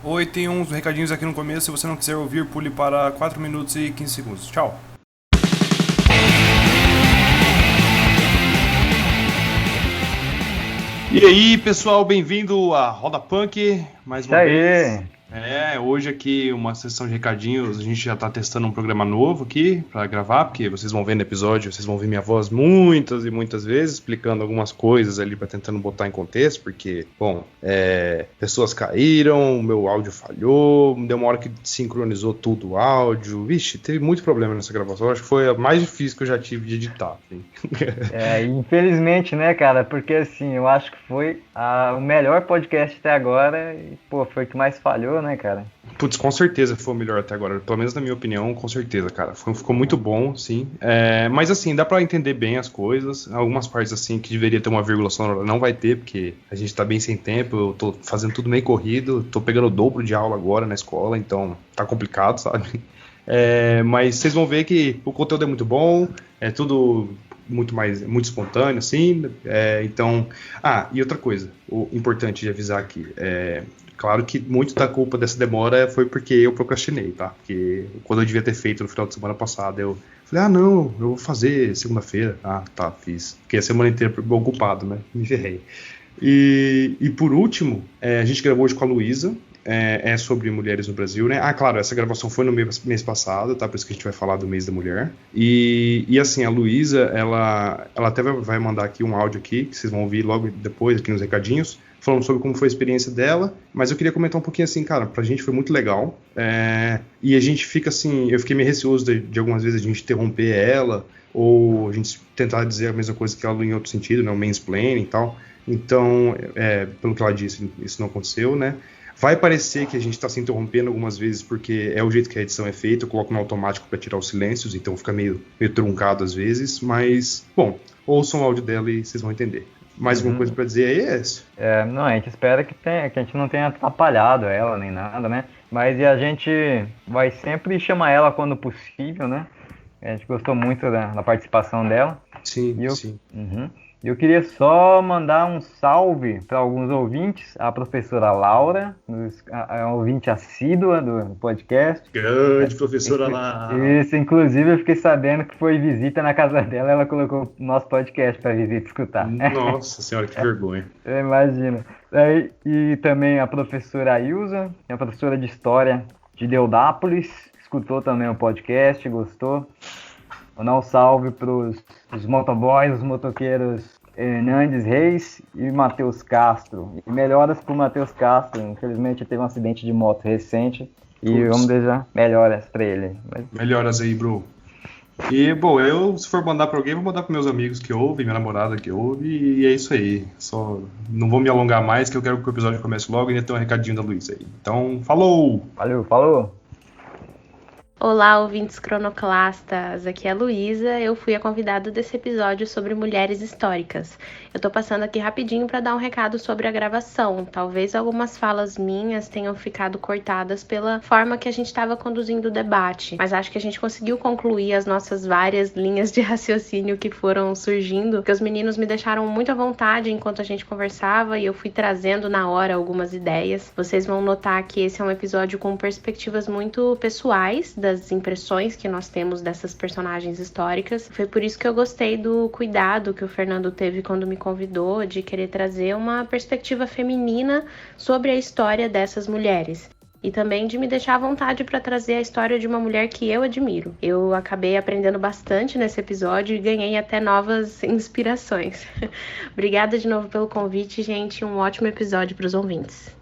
Oi, tem uns recadinhos aqui no começo. Se você não quiser ouvir, pule para 4 minutos e 15 segundos. Tchau. E aí, pessoal, bem-vindo à Roda Punk, mais Isso uma vez. aí. Hoje aqui uma sessão de recadinhos, a gente já tá testando um programa novo aqui pra gravar, porque vocês vão ver no episódio, vocês vão ver minha voz muitas e muitas vezes, explicando algumas coisas ali pra tentando botar em contexto, porque, bom, pessoas caíram, o meu áudio falhou, deu uma hora que sincronizou tudo o áudio, vixe, teve muito problema nessa gravação, acho que foi a mais difícil que eu já tive de editar, assim. Infelizmente, né, cara? Porque assim, eu acho que foi o melhor podcast até agora e, pô, foi o que mais falhou, né, cara? Putz, com certeza foi o melhor até agora. Pelo menos na minha opinião, com certeza, cara. Ficou muito bom, sim. Mas assim, dá pra entender bem as coisas. Algumas partes, assim, que deveria ter uma vírgula sonora não vai ter, porque a gente tá bem sem tempo. Eu tô fazendo tudo meio corrido. Tô pegando o dobro de aula agora na escola, então tá complicado, sabe? Mas vocês vão ver que o conteúdo é muito bom. É tudo muito espontâneo, assim. Então. E outra coisa, o importante de avisar aqui. Claro que muito da culpa dessa demora foi porque eu procrastinei, tá? Porque quando eu devia ter feito no final de semana passada, eu falei, não, eu vou fazer segunda-feira. Tá, fiz. Fiquei a semana inteira ocupado, né? Me ferrei. E por último, a gente gravou hoje com a Luísa, é sobre mulheres no Brasil, né? Claro, essa gravação foi no mês passado, tá? Por isso que a gente vai falar do mês da mulher. E assim, a Luísa, ela até vai mandar aqui um áudio aqui, que vocês vão ouvir logo depois, aqui nos recadinhos, falando sobre como foi a experiência dela, mas eu queria comentar um pouquinho assim, cara, pra gente foi muito legal, e a gente fica assim, eu fiquei meio receoso de algumas vezes a gente interromper ela, ou a gente tentar dizer a mesma coisa que ela em outro sentido, né, o mansplaining e tal, então, pelo que ela disse, isso não aconteceu, né. Vai parecer que a gente está se interrompendo algumas vezes porque é o jeito que a edição é feita, eu coloco no automático para tirar os silêncios, então fica meio truncado às vezes, mas, bom, ouçam o áudio dela e vocês vão entender. Mais alguma coisa para dizer aí, esse? Não, a gente espera que a gente não tenha atrapalhado ela nem nada, né? Mas a gente vai sempre chamar ela quando possível, né? A gente gostou muito da participação dela. Sim, E eu, sim. Uhum. Eu queria só mandar um salve para alguns ouvintes, a professora Laura, a ouvinte assídua do podcast. Grande professora lá. Isso, inclusive eu fiquei sabendo que foi visita na casa dela, ela colocou nosso podcast para visita escutar. Nossa senhora, que vergonha. Imagina. E também a professora Ilza, que é a professora de História de Deodápolis, escutou também o podcast, gostou. Vou dar um salve para os motoboys, os motoqueiros Hernandes Reis e Matheus Castro. E melhoras para o Matheus Castro, infelizmente teve um acidente de moto recente e vamos desejar melhoras para ele. Melhoras aí, bro. E, bom, se for mandar pra alguém, vou mandar pros meus amigos que ouvem, minha namorada que ouve, e é isso aí. Só não vou me alongar mais, que eu quero que o episódio comece logo e ainda tem um recadinho da Luísa aí. Então, falou! Valeu, falou! Olá, ouvintes cronoclastas, aqui é a Luísa, eu fui a convidada desse episódio sobre mulheres históricas. Eu tô passando aqui rapidinho para dar um recado sobre a gravação. Talvez algumas falas minhas tenham ficado cortadas pela forma que a gente estava conduzindo o debate, mas acho que a gente conseguiu concluir as nossas várias linhas de raciocínio que foram surgindo, porque os meninos me deixaram muito à vontade enquanto a gente conversava e eu fui trazendo na hora algumas ideias. Vocês vão notar que esse é um episódio com perspectivas muito pessoais das impressões que nós temos dessas personagens históricas. Foi por isso que eu gostei do cuidado que o Fernando teve quando me convidou de querer trazer uma perspectiva feminina sobre a história dessas mulheres. E também de me deixar à vontade para trazer a história de uma mulher que eu admiro. Eu acabei aprendendo bastante nesse episódio e ganhei até novas inspirações. Obrigada de novo pelo convite, gente. Um ótimo episódio para os ouvintes.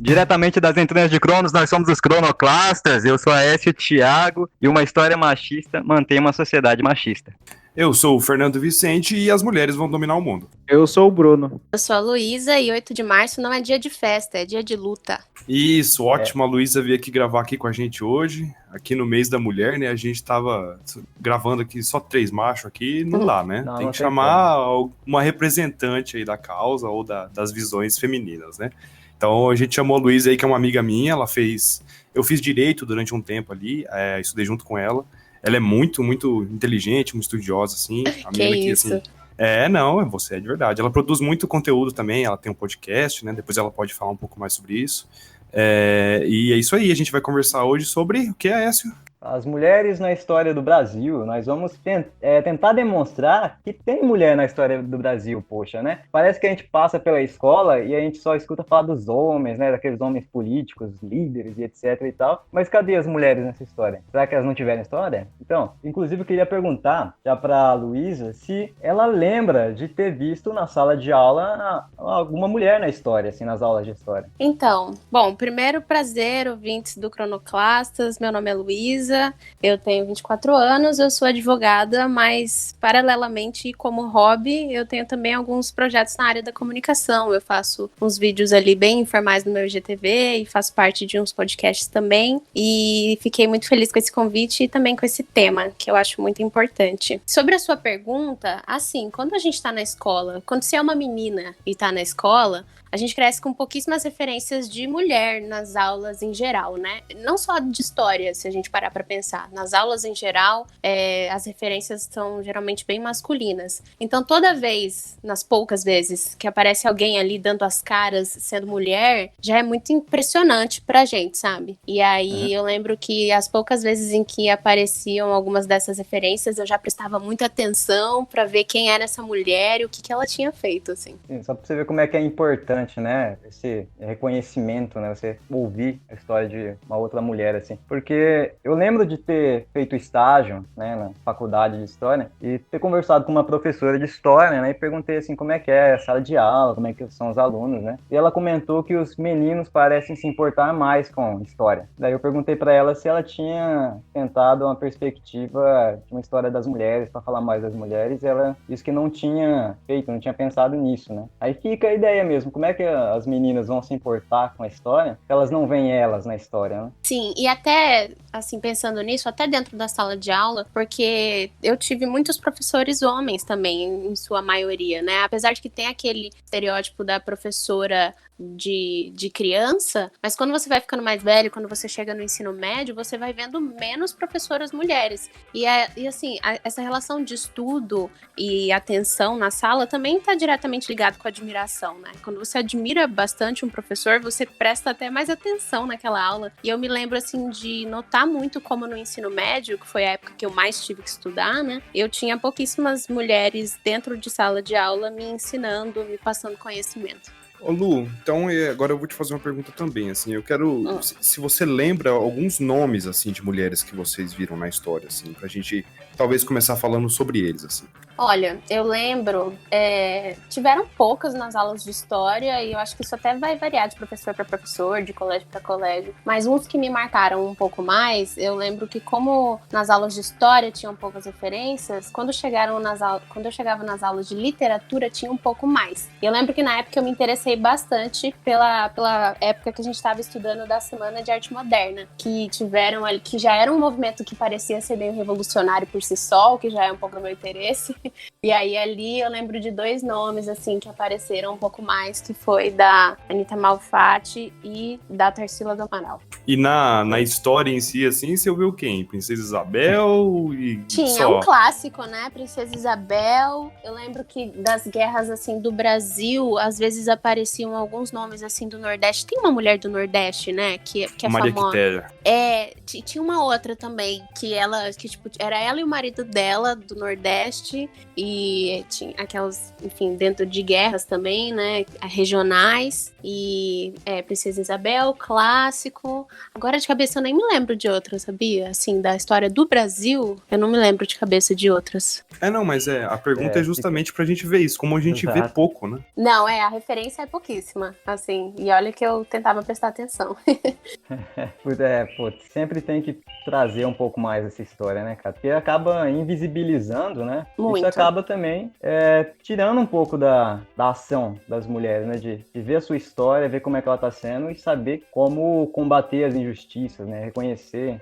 Diretamente das entranhas de Cronos, nós somos os Cronoclastas. Eu sou Aécio Thiago e uma história machista mantém uma sociedade machista. Eu sou o Fernando Vicente e as mulheres vão dominar o mundo. Eu sou o Bruno. Eu sou a Luísa e 8 de março não é dia de festa, é dia de luta. Isso, ótimo. A Luísa veio aqui gravar aqui com a gente hoje, aqui no mês da mulher, né? A gente tava gravando aqui só 3 machos aqui, não dá, né? Tem que chamar uma representante aí da causa ou das visões femininas, né? Então a gente chamou a Luísa aí, que é uma amiga minha, eu fiz direito durante um tempo ali, estudei junto com ela, ela é muito, muito inteligente, muito estudiosa, assim. A Que menina que, isso. assim... Não, você é de verdade. Ela produz muito conteúdo também, ela tem um podcast, né? Depois ela pode falar um pouco mais sobre isso. E é isso aí, a gente vai conversar hoje sobre o que é, Écio? As mulheres na história do Brasil, nós vamos tentar demonstrar que tem mulher na história do Brasil, poxa, né? Parece que a gente passa pela escola e a gente só escuta falar dos homens, né? Daqueles homens políticos, líderes e etc e tal. Mas cadê as mulheres nessa história? Será que elas não tiveram história? Então, inclusive eu queria perguntar já pra Luísa se ela lembra de ter visto na sala de aula alguma mulher na história, assim, nas aulas de história. Então, bom, primeiro prazer, ouvintes do Cronoclastas, meu nome é Luísa, eu tenho 24 anos, eu sou advogada, mas paralelamente como hobby, eu tenho também alguns projetos na área da comunicação, eu faço uns vídeos ali bem informais no meu IGTV e faço parte de uns podcasts também, e fiquei muito feliz com esse convite e também com esse tema, que eu acho muito importante. Sobre a sua pergunta, assim, quando a gente tá na escola, quando você é uma menina e tá na escola, a gente cresce com pouquíssimas referências de mulher nas aulas em geral, né? Não só de história, se a gente parar pra pensar. Nas aulas em geral, as referências são geralmente bem masculinas. Então, toda vez, nas poucas vezes, que aparece alguém ali dando as caras sendo mulher, já é muito impressionante pra gente, sabe? E aí, eu lembro que as poucas vezes em que apareciam algumas dessas referências, eu já prestava muita atenção pra ver quem era essa mulher e o que ela tinha feito, assim. Sim, só pra você ver como é que é importante, né, esse reconhecimento, né, você ouvir a história de uma outra mulher, assim, porque eu lembro de ter feito estágio, né, na faculdade de História, e ter conversado com uma professora de História, né, e perguntei, assim, como é que é a sala de aula, como é que são os alunos, né, e ela comentou que os meninos parecem se importar mais com História. Daí eu perguntei pra ela se ela tinha tentado uma perspectiva de uma história das mulheres, pra falar mais das mulheres, e ela disse que não tinha feito, não tinha pensado nisso, né. Aí fica a ideia mesmo, como é que as meninas vão se importar com a história, se elas não veem elas na história, né? Sim, e até, assim, pensando nisso, até dentro da sala de aula, porque eu tive muitos professores homens também, em sua maioria, né? Apesar de que tem aquele estereótipo da professora de criança, mas quando você vai ficando mais velho, quando você chega no ensino médio, você vai vendo menos professoras mulheres. E assim, essa relação de estudo e atenção na sala também está diretamente ligado com a admiração, né? Quando você admira bastante um professor, você presta até mais atenção naquela aula. E eu me lembro, assim, de notar muito como no ensino médio, que foi a época que eu mais tive que estudar, né? Eu tinha pouquíssimas mulheres dentro de sala de aula me ensinando, me passando conhecimento. Ô Lu, então agora eu vou te fazer uma pergunta também, assim, eu quero, se você lembra alguns nomes, assim, de mulheres que vocês viram na história, assim, pra gente talvez começar falando sobre eles, assim. Olha, eu lembro, tiveram poucas nas aulas de história e eu acho que isso até vai variar de professor para professor, de colégio para colégio, mas uns que me marcaram um pouco mais, eu lembro que como nas aulas de história tinham poucas referências, quando eu chegava nas aulas de literatura tinha um pouco mais. E eu lembro que na época eu me interessei bastante pela época que a gente estava estudando da Semana de Arte Moderna, que tiveram ali, que já era um movimento que parecia ser meio revolucionário por si só, que já é um pouco do meu interesse. E aí ali eu lembro de dois nomes assim que apareceram um pouco mais, que foi da Anita Malfatti e da Tarsila do Amaral. E na história em si, assim, você ouviu quem? Princesa Isabel e tinha só? Um clássico, né? Princesa Isabel. Eu lembro que das guerras, assim, do Brasil, às vezes apareciam alguns nomes, assim, do Nordeste. Tem uma mulher do Nordeste, né? Que é Maria famosa. Quitéria. Tinha uma outra também, que tipo, era ela e o marido dela, do Nordeste. E tinha aquelas, enfim, dentro de guerras também, né? Regionais. E Princesa Isabel, clássico. Agora de cabeça eu nem me lembro de outras, sabia? Assim, da história do Brasil, eu não me lembro de cabeça de outras. Não, mas a pergunta é justamente pra gente ver isso, como a gente vê pouco, né? Não, a referência é pouquíssima, assim, e olha que eu tentava prestar atenção. Sempre tem que trazer um pouco mais essa história, né, cara? Porque acaba invisibilizando, né? Muito. Isso acaba também tirando um pouco da ação das mulheres, né? De ver a sua história, ver como é que ela tá sendo e saber como combater rever as injustiças, né? Reconhecer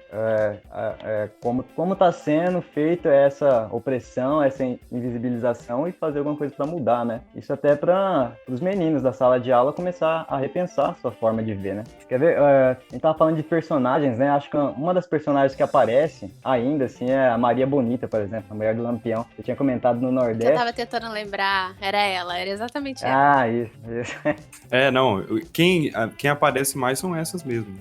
como está sendo feita essa opressão, essa invisibilização e fazer alguma coisa para mudar, né? Isso até para os meninos da sala de aula começar a repensar a sua forma de ver, né? Quer ver? A gente tava falando de personagens, né? Acho que uma das personagens que aparece ainda, assim, é a Maria Bonita, por exemplo, a mulher do Lampião. Eu tinha comentado no Nordeste. Eu tava tentando lembrar, era exatamente ela. Ah, isso. Não, quem aparece mais são essas mesmo.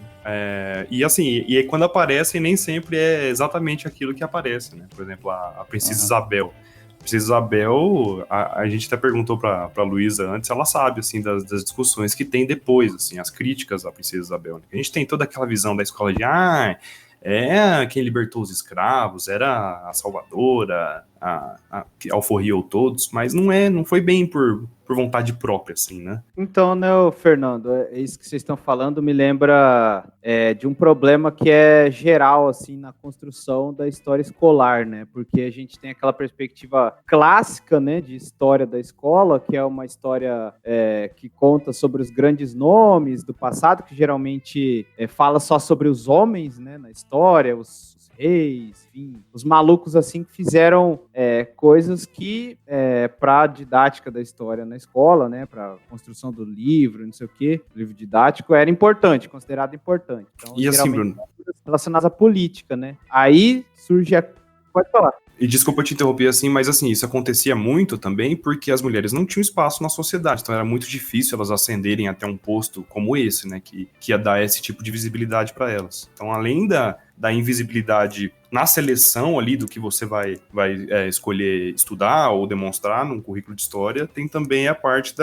E assim, e quando aparecem, nem sempre é exatamente aquilo que aparece, né? Por exemplo, a Princesa Isabel. A Princesa Isabel, a gente até perguntou pra Luísa antes, ela sabe, assim, das discussões que tem depois, assim, as críticas à Princesa Isabel. Né? A gente tem toda aquela visão da escola de, quem libertou os escravos, era a salvadora, que alforriou todos, mas não foi bem por vontade própria, assim, né? Então, né, Fernando, isso que vocês estão falando me lembra de um problema que é geral, assim, na construção da história escolar, né? Porque a gente tem aquela perspectiva clássica, né, de história da escola, que é uma história que conta sobre os grandes nomes do passado, que geralmente fala só sobre os homens, né, na história, os reis, enfim, os malucos assim que fizeram coisas que para a didática da história na escola, né, para construção do livro, não sei o quê, livro didático era importante, considerado importante. Então, e assim, Bruno, relacionadas à política, né? Aí surge pode falar. E desculpa te interromper assim, mas assim, isso acontecia muito também porque as mulheres não tinham espaço na sociedade, então era muito difícil elas ascenderem até um posto como esse, né, que ia dar esse tipo de visibilidade para elas. Então, além da invisibilidade na seleção ali do que você vai escolher estudar ou demonstrar num currículo de história, tem também a parte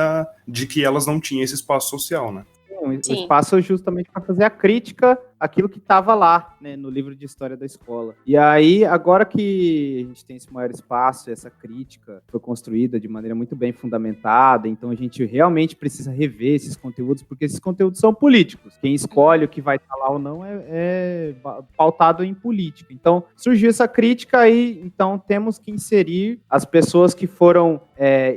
de que elas não tinham esse espaço social, né? O espaço justamente para fazer a crítica àquilo que estava lá, né, no livro de história da escola. E aí, agora que a gente tem esse maior espaço, essa crítica foi construída de maneira muito bem fundamentada, então a gente realmente precisa rever esses conteúdos, porque esses conteúdos são políticos. Quem escolhe o que vai estar lá ou não é pautado em política. Então, surgiu essa crítica aí, então temos que inserir as pessoas que foram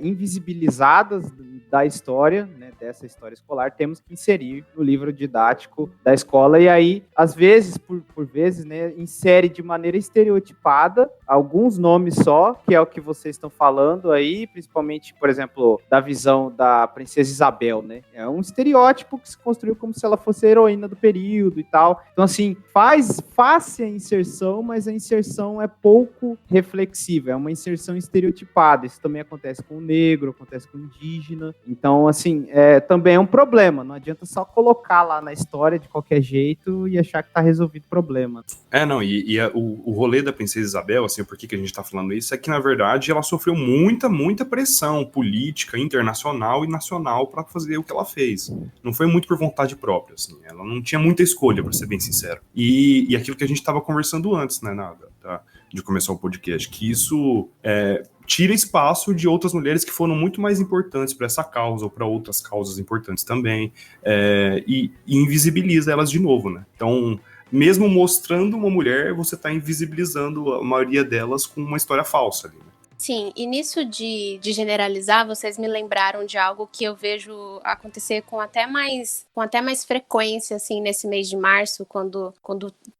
invisibilizadas da história, né, dessa história escolar, temos que inserir no livro didático da escola, e aí, às vezes, por vezes, né, insere de maneira estereotipada alguns nomes só, que é o que vocês estão falando aí, principalmente, por exemplo, da visão da Princesa Isabel, né, é um estereótipo que se construiu como se ela fosse a heroína do período e tal, então assim, faz a inserção, mas a inserção é pouco reflexiva, é uma inserção estereotipada, isso também acontece com o negro, acontece com o indígena. Então, assim, também é um problema. Não adianta só colocar lá na história de qualquer jeito e achar que tá resolvido o problema. O rolê da Princesa Isabel, assim, por que a gente tá falando isso, é que, na verdade, ela sofreu muita pressão política, internacional e nacional para fazer o que ela fez. Não foi muito por vontade própria, assim. Ela não tinha muita escolha, para ser bem sincero. E aquilo que a gente tava conversando antes, né, de começar o podcast, que isso tira espaço de outras mulheres que foram muito mais importantes para essa causa ou para outras causas importantes também, e invisibiliza elas de novo, né? Então, mesmo mostrando uma mulher, você está invisibilizando a maioria delas com uma história falsa ali, né? Sim, e nisso de generalizar, vocês me lembraram de algo que eu vejo acontecer com até mais frequência, assim, nesse mês de março, quando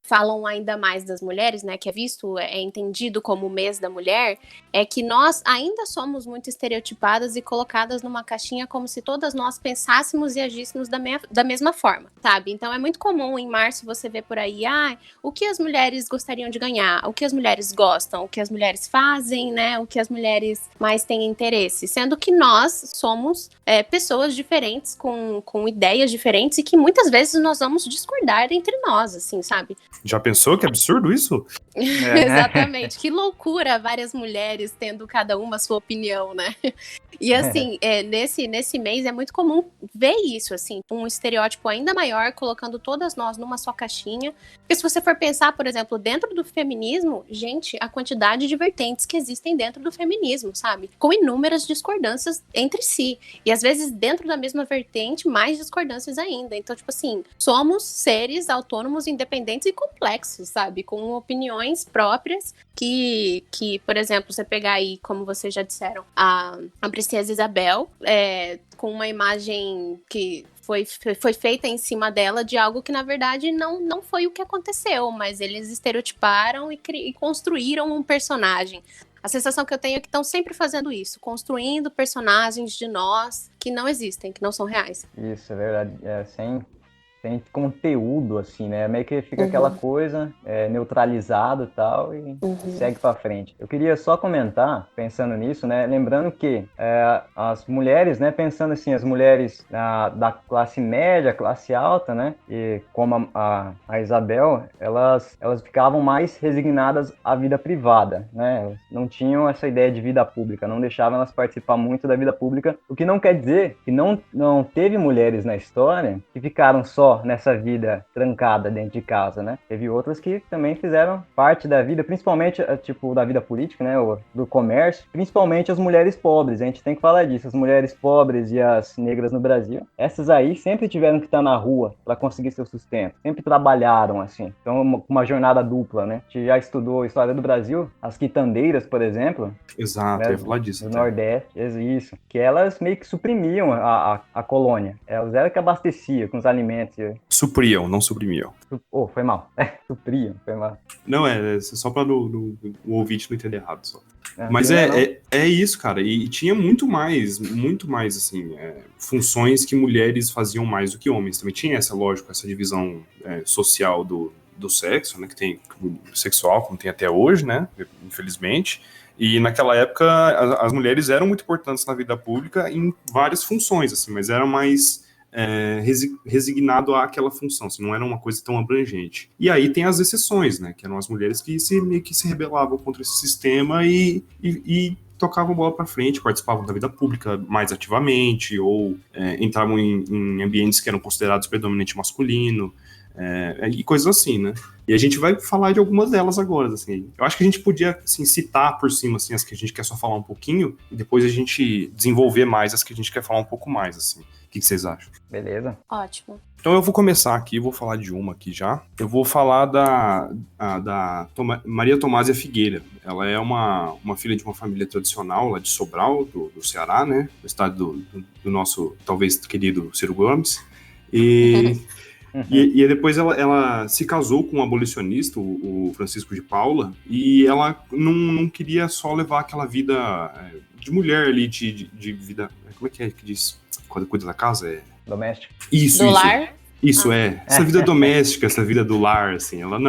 falam ainda mais das mulheres, né, que é entendido como o mês da mulher, é que nós ainda somos muito estereotipadas e colocadas numa caixinha como se todas nós pensássemos e agíssemos da mesma forma, sabe? Então é muito comum em março você ver por aí, o que as mulheres gostariam de ganhar, o que as mulheres gostam, o que as mulheres fazem, né, o que as mulheres mais têm interesse, sendo que nós somos pessoas diferentes, com ideias diferentes e que muitas vezes nós vamos discordar entre nós, assim, sabe? Já pensou que absurdo isso? Exatamente, que loucura, várias mulheres tendo cada uma a sua opinião, né? E assim, nesse mês é muito comum ver isso, assim, um estereótipo ainda maior, colocando todas nós numa só caixinha. Porque se você for pensar, por exemplo, dentro do feminismo, gente, a quantidade de vertentes que existem dentro do feminismo, sabe? Com inúmeras discordâncias entre si. E às vezes, dentro da mesma vertente, mais discordâncias ainda. Então, tipo assim, somos seres autônomos, independentes e complexos, sabe? Com opiniões próprias que por exemplo, você pegar aí, como vocês já disseram, a Princesa Isabel, com uma imagem que foi feita em cima dela de algo que, na verdade, não foi o que aconteceu, mas eles estereotiparam e construíram um personagem. A sensação que eu tenho é que estão sempre fazendo isso, construindo personagens de nós que não existem, que não são reais. Isso, é verdade. Sem conteúdo, assim, né? Meio que fica aquela coisa neutralizado e tal, e segue pra frente. Eu queria só comentar, pensando nisso, né? Lembrando que as mulheres, né? Pensando assim, as mulheres da classe média, classe alta, né? E como a Isabel, elas ficavam mais resignadas à vida privada, né? Elas não tinham essa ideia de vida pública, não deixavam elas participar muito da vida pública, o que não quer dizer que não teve mulheres na história que ficaram só nessa vida trancada dentro de casa, né? Teve outras que também fizeram parte da vida, principalmente, tipo, da vida política, né? Do comércio, principalmente as mulheres pobres. A gente tem que falar disso. As mulheres pobres e as negras no Brasil, essas aí sempre tiveram que estar na rua para conseguir seu sustento. Sempre trabalharam, assim. Então, uma jornada dupla, né? A gente já estudou a história do Brasil. As quitandeiras, por exemplo. Exato, né? eu ia falar disso. Do Nordeste, isso. Que elas meio que suprimiam a colônia. Elas eram que abasteciam com os alimentos. Supriam, não suprimiam. Foi mal. Supriam, foi mal. Não, só para o ouvinte não entender errado. Só. Mas é isso, cara. E tinha muito mais, assim, funções que mulheres faziam mais do que homens. Também tinha essa lógica, essa divisão social do sexo, né? Que tem sexual, como tem até hoje, né? Infelizmente. E naquela época, as mulheres eram muito importantes na vida pública em várias funções, assim, mas eram mais resignado àquela função, assim, não era uma coisa tão abrangente. E aí tem as exceções, né, que eram as mulheres que meio que se rebelavam contra esse sistema e tocavam bola para frente, participavam da vida pública mais ativamente, ou entravam em ambientes que eram considerados predominantemente masculino, e coisas assim, né? E a gente vai falar de algumas delas agora, assim. Eu acho que a gente podia, assim, citar por cima, assim, as que a gente quer só falar um pouquinho, e depois a gente desenvolver mais as que a gente quer falar um pouco mais, assim. O que vocês acham? Beleza. Ótimo. Então eu vou começar aqui, vou falar de uma aqui já. Eu vou falar da Maria Tomásia Figueira. Ela é uma filha de uma família tradicional lá de Sobral, do Ceará, né? Do estado do nosso, talvez, querido Ciro Gomes. E depois ela se casou com um abolicionista, o Francisco de Paula, e ela não queria só levar aquela vida de mulher ali, de vida... Como é que diz? Quando cuida da casa? Doméstica. Isso. Lar? Isso, essa vida doméstica, essa vida do lar, assim, ela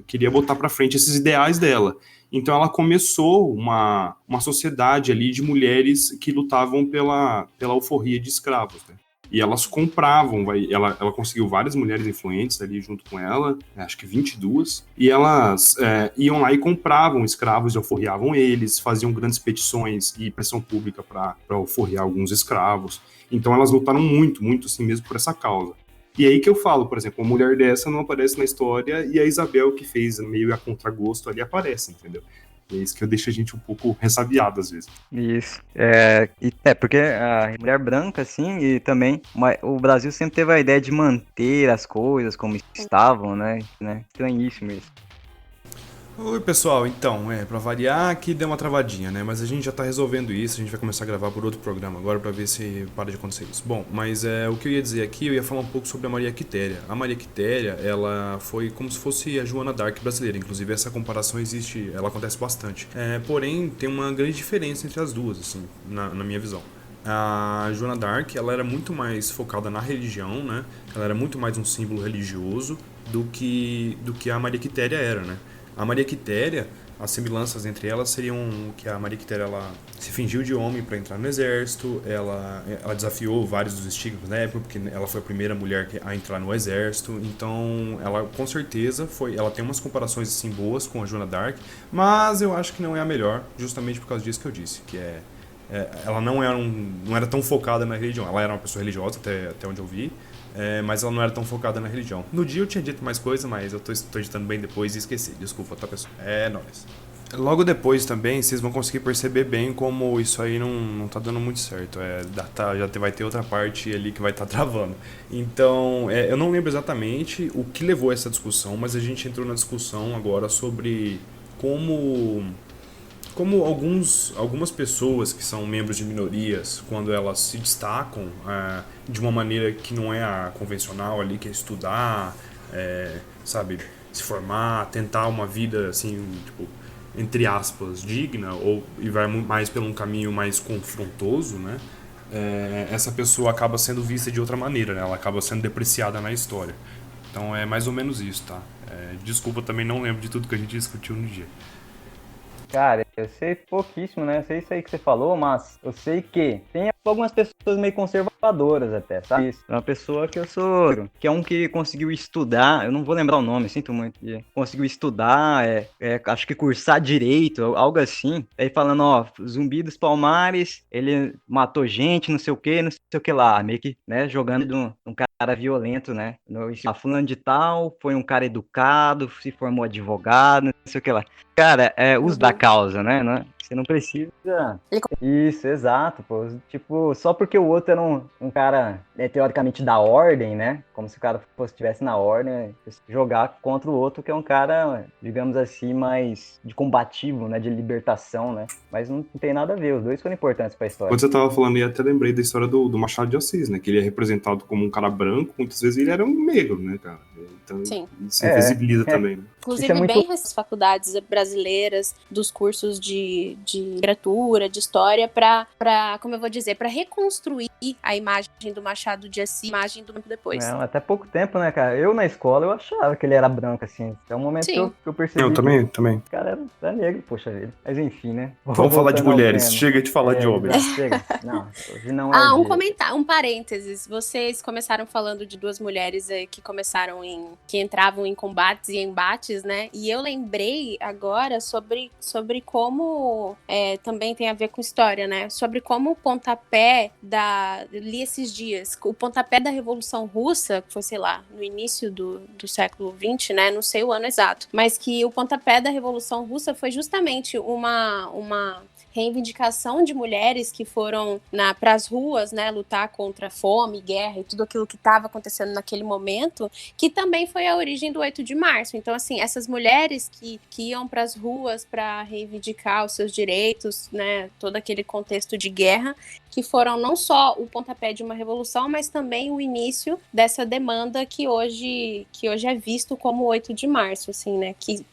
queria botar pra frente esses ideais dela. Então ela começou uma sociedade ali de mulheres que lutavam pela alforria de escravos, né? E elas compravam, ela conseguiu várias mulheres influentes ali junto com ela, acho que 22, e elas iam lá e compravam escravos e alforriavam eles, faziam grandes petições e pressão pública para alforriar alguns escravos. Então elas lutaram muito, muito assim mesmo por essa causa. E aí que eu falo, por exemplo, uma mulher dessa não aparece na história e a Isabel, que fez meio a contragosto ali, aparece, entendeu? É isso que deixa a gente um pouco ressabiado às vezes. Isso. Porque a mulher branca, assim, e também o Brasil sempre teve a ideia de manter as coisas como estavam, né? Estranhíssimo isso. Oi, pessoal. Então, pra variar, aqui deu uma travadinha, né? Mas a gente já tá resolvendo isso, a gente vai começar a gravar por outro programa agora pra ver se para de acontecer isso. Bom, mas o que eu ia dizer aqui, eu ia falar um pouco sobre a Maria Quitéria. A Maria Quitéria, ela foi como se fosse a Joana d'Arc brasileira. Inclusive, essa comparação existe, ela acontece bastante. Porém, tem uma grande diferença entre as duas, assim, na minha visão. A Joana d'Arc, ela era muito mais focada na religião, né? Ela era muito mais um símbolo religioso do que a Maria Quitéria era, né? A Maria Quitéria, as semelhanças entre elas seriam que a Maria Quitéria, ela se fingiu de homem para entrar no exército, ela desafiou vários dos estigmas na época, porque ela foi a primeira mulher a entrar no exército, então ela com certeza ela tem umas comparações assim boas com a Joana d'Arc, mas eu acho que não é a melhor, justamente por causa disso que eu disse, que ela não era tão focada na religião, ela era uma pessoa religiosa até onde eu vi, mas ela não era tão focada na religião. No dia eu tinha dito mais coisa, mas eu tô editando bem depois e esqueci. Desculpa, tá, pessoal? É nóis. Logo depois também, vocês vão conseguir perceber bem como isso aí não tá dando muito certo. Já vai ter outra parte ali que vai estar travando. Então, eu não lembro exatamente o que levou a essa discussão, mas a gente entrou na discussão agora sobre como como algumas pessoas que são membros de minorias, quando elas se destacam de uma maneira que não é a convencional ali, que é estudar, sabe, se formar, tentar uma vida assim, tipo, entre aspas, digna, e vai mais pelo um caminho mais confrontoso, né? Essa pessoa acaba sendo vista de outra maneira, né? Ela acaba sendo depreciada na história. Então é mais ou menos isso, tá? Desculpa, também não lembro de tudo que a gente discutiu no dia. Cara, eu sei pouquíssimo, né? Eu sei isso aí que você falou, mas eu sei que tem algumas pessoas meio conservadoras até, sabe? É uma pessoa que eu sou... Que é um que conseguiu estudar, eu não vou lembrar o nome, sinto muito. Conseguiu estudar, acho que cursar direito, algo assim. Aí falando, ó, Zumbi dos Palmares, ele matou gente, não sei o que lá. Meio que, né, jogando de um cara violento, né? Fulano de tal, foi um cara educado, se formou advogado, não sei o que lá. Cara, uso da causa, né? Você não precisa... Isso, exato, pô. Tipo, só porque o outro era um cara, teoricamente, da ordem, né? Como se o cara estivesse na ordem, jogar contra o outro, que é um cara, digamos assim, mais de combativo, né? De libertação, né? Mas não tem nada a ver, os dois foram importantes pra história. Quando você tava falando, eu até lembrei da história do Machado de Assis, né? Que ele é representado como um cara branco, muitas vezes ele era um negro, né, cara? Então, Sim. Isso invisibiliza também, né? Inclusive, bem as faculdades brasileiras, dos cursos de literatura, de história, para como eu vou dizer, para reconstruir a imagem do Machado de Assis, a imagem do tempo depois. Até pouco tempo, né, cara? Eu, na escola, eu achava que ele era branco, assim. Até o momento que eu percebi. Eu também. O cara era negro, poxa vida. Mas enfim, né? Vamos falar de mulheres. Chega de falar de homens. Chega. Não, hoje não é um comentário, um parênteses. Vocês começaram falando de duas mulheres que começaram que entravam em combates e embates, né? E eu lembrei agora sobre como também tem a ver com história, né? Sobre como o pontapé li esses dias, o pontapé da Revolução Russa, que foi, sei lá, no início do século XX, né? Não sei o ano exato, mas que o pontapé da Revolução Russa foi justamente uma reivindicação de mulheres que foram para as ruas, né, lutar contra fome, guerra e tudo aquilo que estava acontecendo naquele momento, que também foi a origem do 8 de março. Então, assim, essas mulheres que iam para as ruas para reivindicar os seus direitos, né, todo aquele contexto de guerra, que foram não só o pontapé de uma revolução, mas também o início dessa demanda que hoje é visto como 8 de março, assim, né, que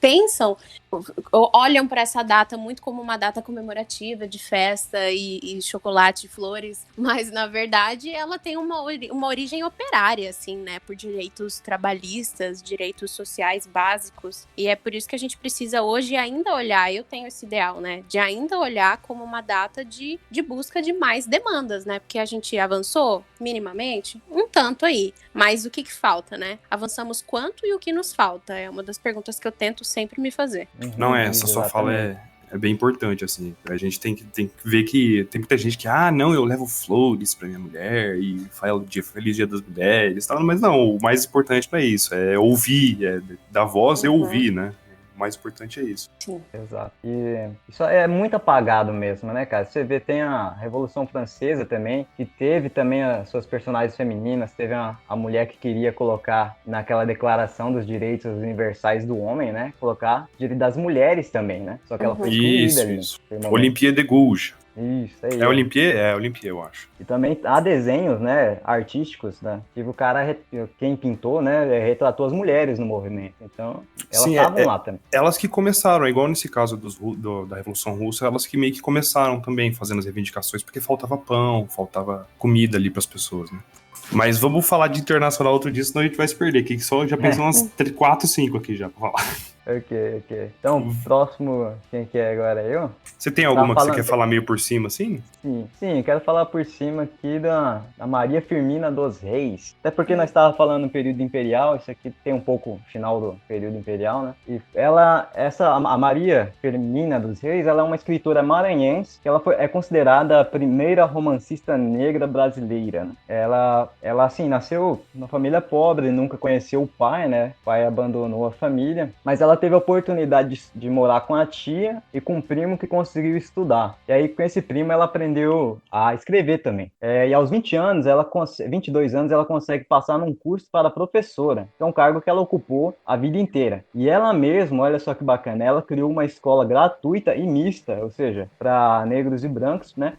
olham para essa data muito como uma data comemorativa de festa e chocolate e flores, mas na verdade ela tem uma origem operária, assim, né, por direitos trabalhistas, direitos sociais básicos, e é por isso que a gente precisa hoje ainda olhar, eu tenho esse ideal, né, de ainda olhar como uma data de busca de mais demandas, né, porque a gente avançou minimamente, um tanto aí, mas o que falta, né, avançamos quanto e o que nos falta, é uma das perguntas que eu tento sempre me fazer. Não, essa sua fala é bem importante, assim. A gente tem que ver que tem muita gente que, não, eu levo flores pra minha mulher e falo Feliz Dia das Mulheres, tal, mas não, o mais importante não é isso, é ouvir, dar voz e ouvir, né? O mais importante é isso. Sim. Exato. E isso é muito apagado mesmo, né, cara? Você vê, tem a Revolução Francesa também, que teve também as suas personagens femininas, teve a mulher que queria colocar naquela declaração dos direitos universais do homem, né? Colocar direito das mulheres também, né? Só que ela foi excluída ali. Isso. Olimpíada de Gouges. Isso aí. É Olimpíada? É Olimpíada, eu acho. E também há desenhos, né, artísticos, né? Tipo, o cara, quem pintou, né, retratou as mulheres no movimento. Então, elas estavam lá também. Elas que começaram, igual nesse caso da Revolução Russa, elas que meio que começaram também fazendo as reivindicações, porque faltava pão, faltava comida ali pras pessoas, né? Mas vamos falar de internacional outro dia, senão a gente vai se perder, que só já pensou umas 4, 5 aqui já pra falar. Ok. Então, próximo, quem que é agora? Eu? Você tem alguma que você quer falar meio por cima, assim? Sim, eu quero falar por cima aqui da Maria Firmina dos Reis. Até porque nós estávamos falando no período imperial, isso aqui tem um pouco final do período imperial, né? E a Maria Firmina dos Reis, ela é uma escritora maranhense, que ela é considerada a primeira romancista negra brasileira, né? Ela, assim, nasceu numa família pobre, nunca conheceu o pai, né? O pai abandonou a família, mas ela ela teve a oportunidade de morar com a tia e com um primo que conseguiu estudar. E aí, com esse primo, ela aprendeu a escrever também. E aos 22 anos, ela consegue passar num curso para professora, que é um cargo que ela ocupou a vida inteira. E ela mesma, olha só que bacana, ela criou uma escola gratuita e mista, ou seja, para negros e brancos, né?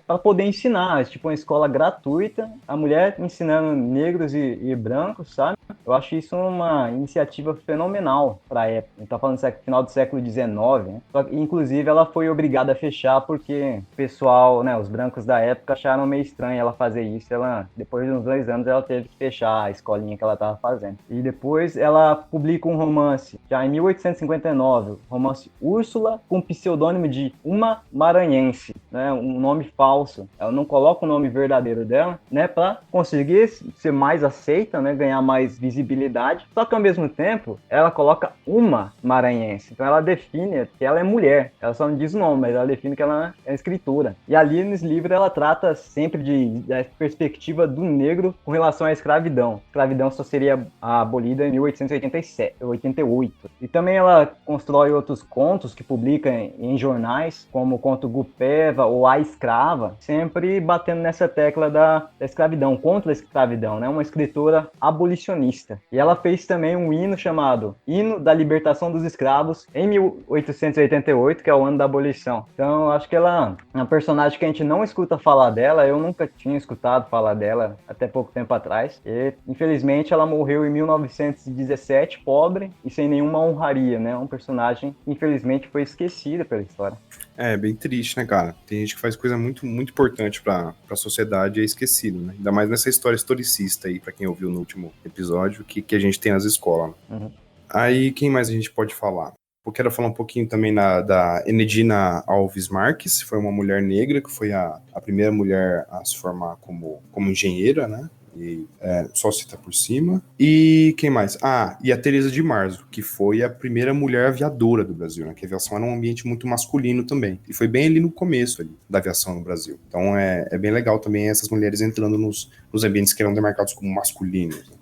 Para poder ensinar, tipo uma escola gratuita, a mulher ensinando negros e brancos, sabe? Eu acho isso uma iniciativa fenomenal para a época. A gente tá falando do final do século XIX, né? Só que, inclusive, ela foi obrigada a fechar porque o pessoal, né, os brancos da época acharam meio estranho ela fazer isso. Depois de uns 2 anos, ela teve que fechar a escolinha que ela estava fazendo. E depois ela publica um romance, já em 1859, o romance Úrsula, com o pseudônimo de Uma Maranhense, né, um nome falso. Ela não coloca o nome verdadeiro dela, né, para conseguir ser mais aceita, né, ganhar mais visibilidade. Só que ao mesmo tempo, ela coloca Uma Maranhense. Então ela define que ela é mulher. Ela só não diz o nome, mas ela define que ela é escritora. E ali nesse livro ela trata sempre da perspectiva do negro com relação à escravidão. A escravidão só seria abolida em 1888. E também ela constrói outros contos que publica em jornais, como o conto Gupeva ou A Escrava, sempre batendo nessa tecla da escravidão, contra a escravidão, né? Uma escritora abolicionista. E ela fez também um hino chamado Hino da Libertação dos Escravos, em 1888, que é o ano da abolição. Então, eu acho que ela é uma personagem que a gente não escuta falar dela, eu nunca tinha escutado falar dela até pouco tempo atrás. E, infelizmente, ela morreu em 1917, pobre e sem nenhuma honraria, né? Um personagem que, infelizmente, foi esquecida pela história. É, bem triste, né, cara? Tem gente que faz coisa muito, muito importante pra sociedade e é esquecido, né? Ainda mais nessa história historicista aí, pra quem ouviu no último episódio, que a gente tem nas escolas. Uhum. Aí, quem mais a gente pode falar? Eu quero falar um pouquinho também da Enedina Alves Marques, foi uma mulher negra, que foi a primeira mulher a se formar como engenheira, né? E só cita por cima. E quem mais? E a Teresa de Marzo, que foi a primeira mulher aviadora do Brasil, né? Que a aviação era um ambiente muito masculino também. E foi bem ali no começo ali, da aviação no Brasil. Então é bem legal também essas mulheres entrando nos ambientes que eram demarcados como masculinos, né?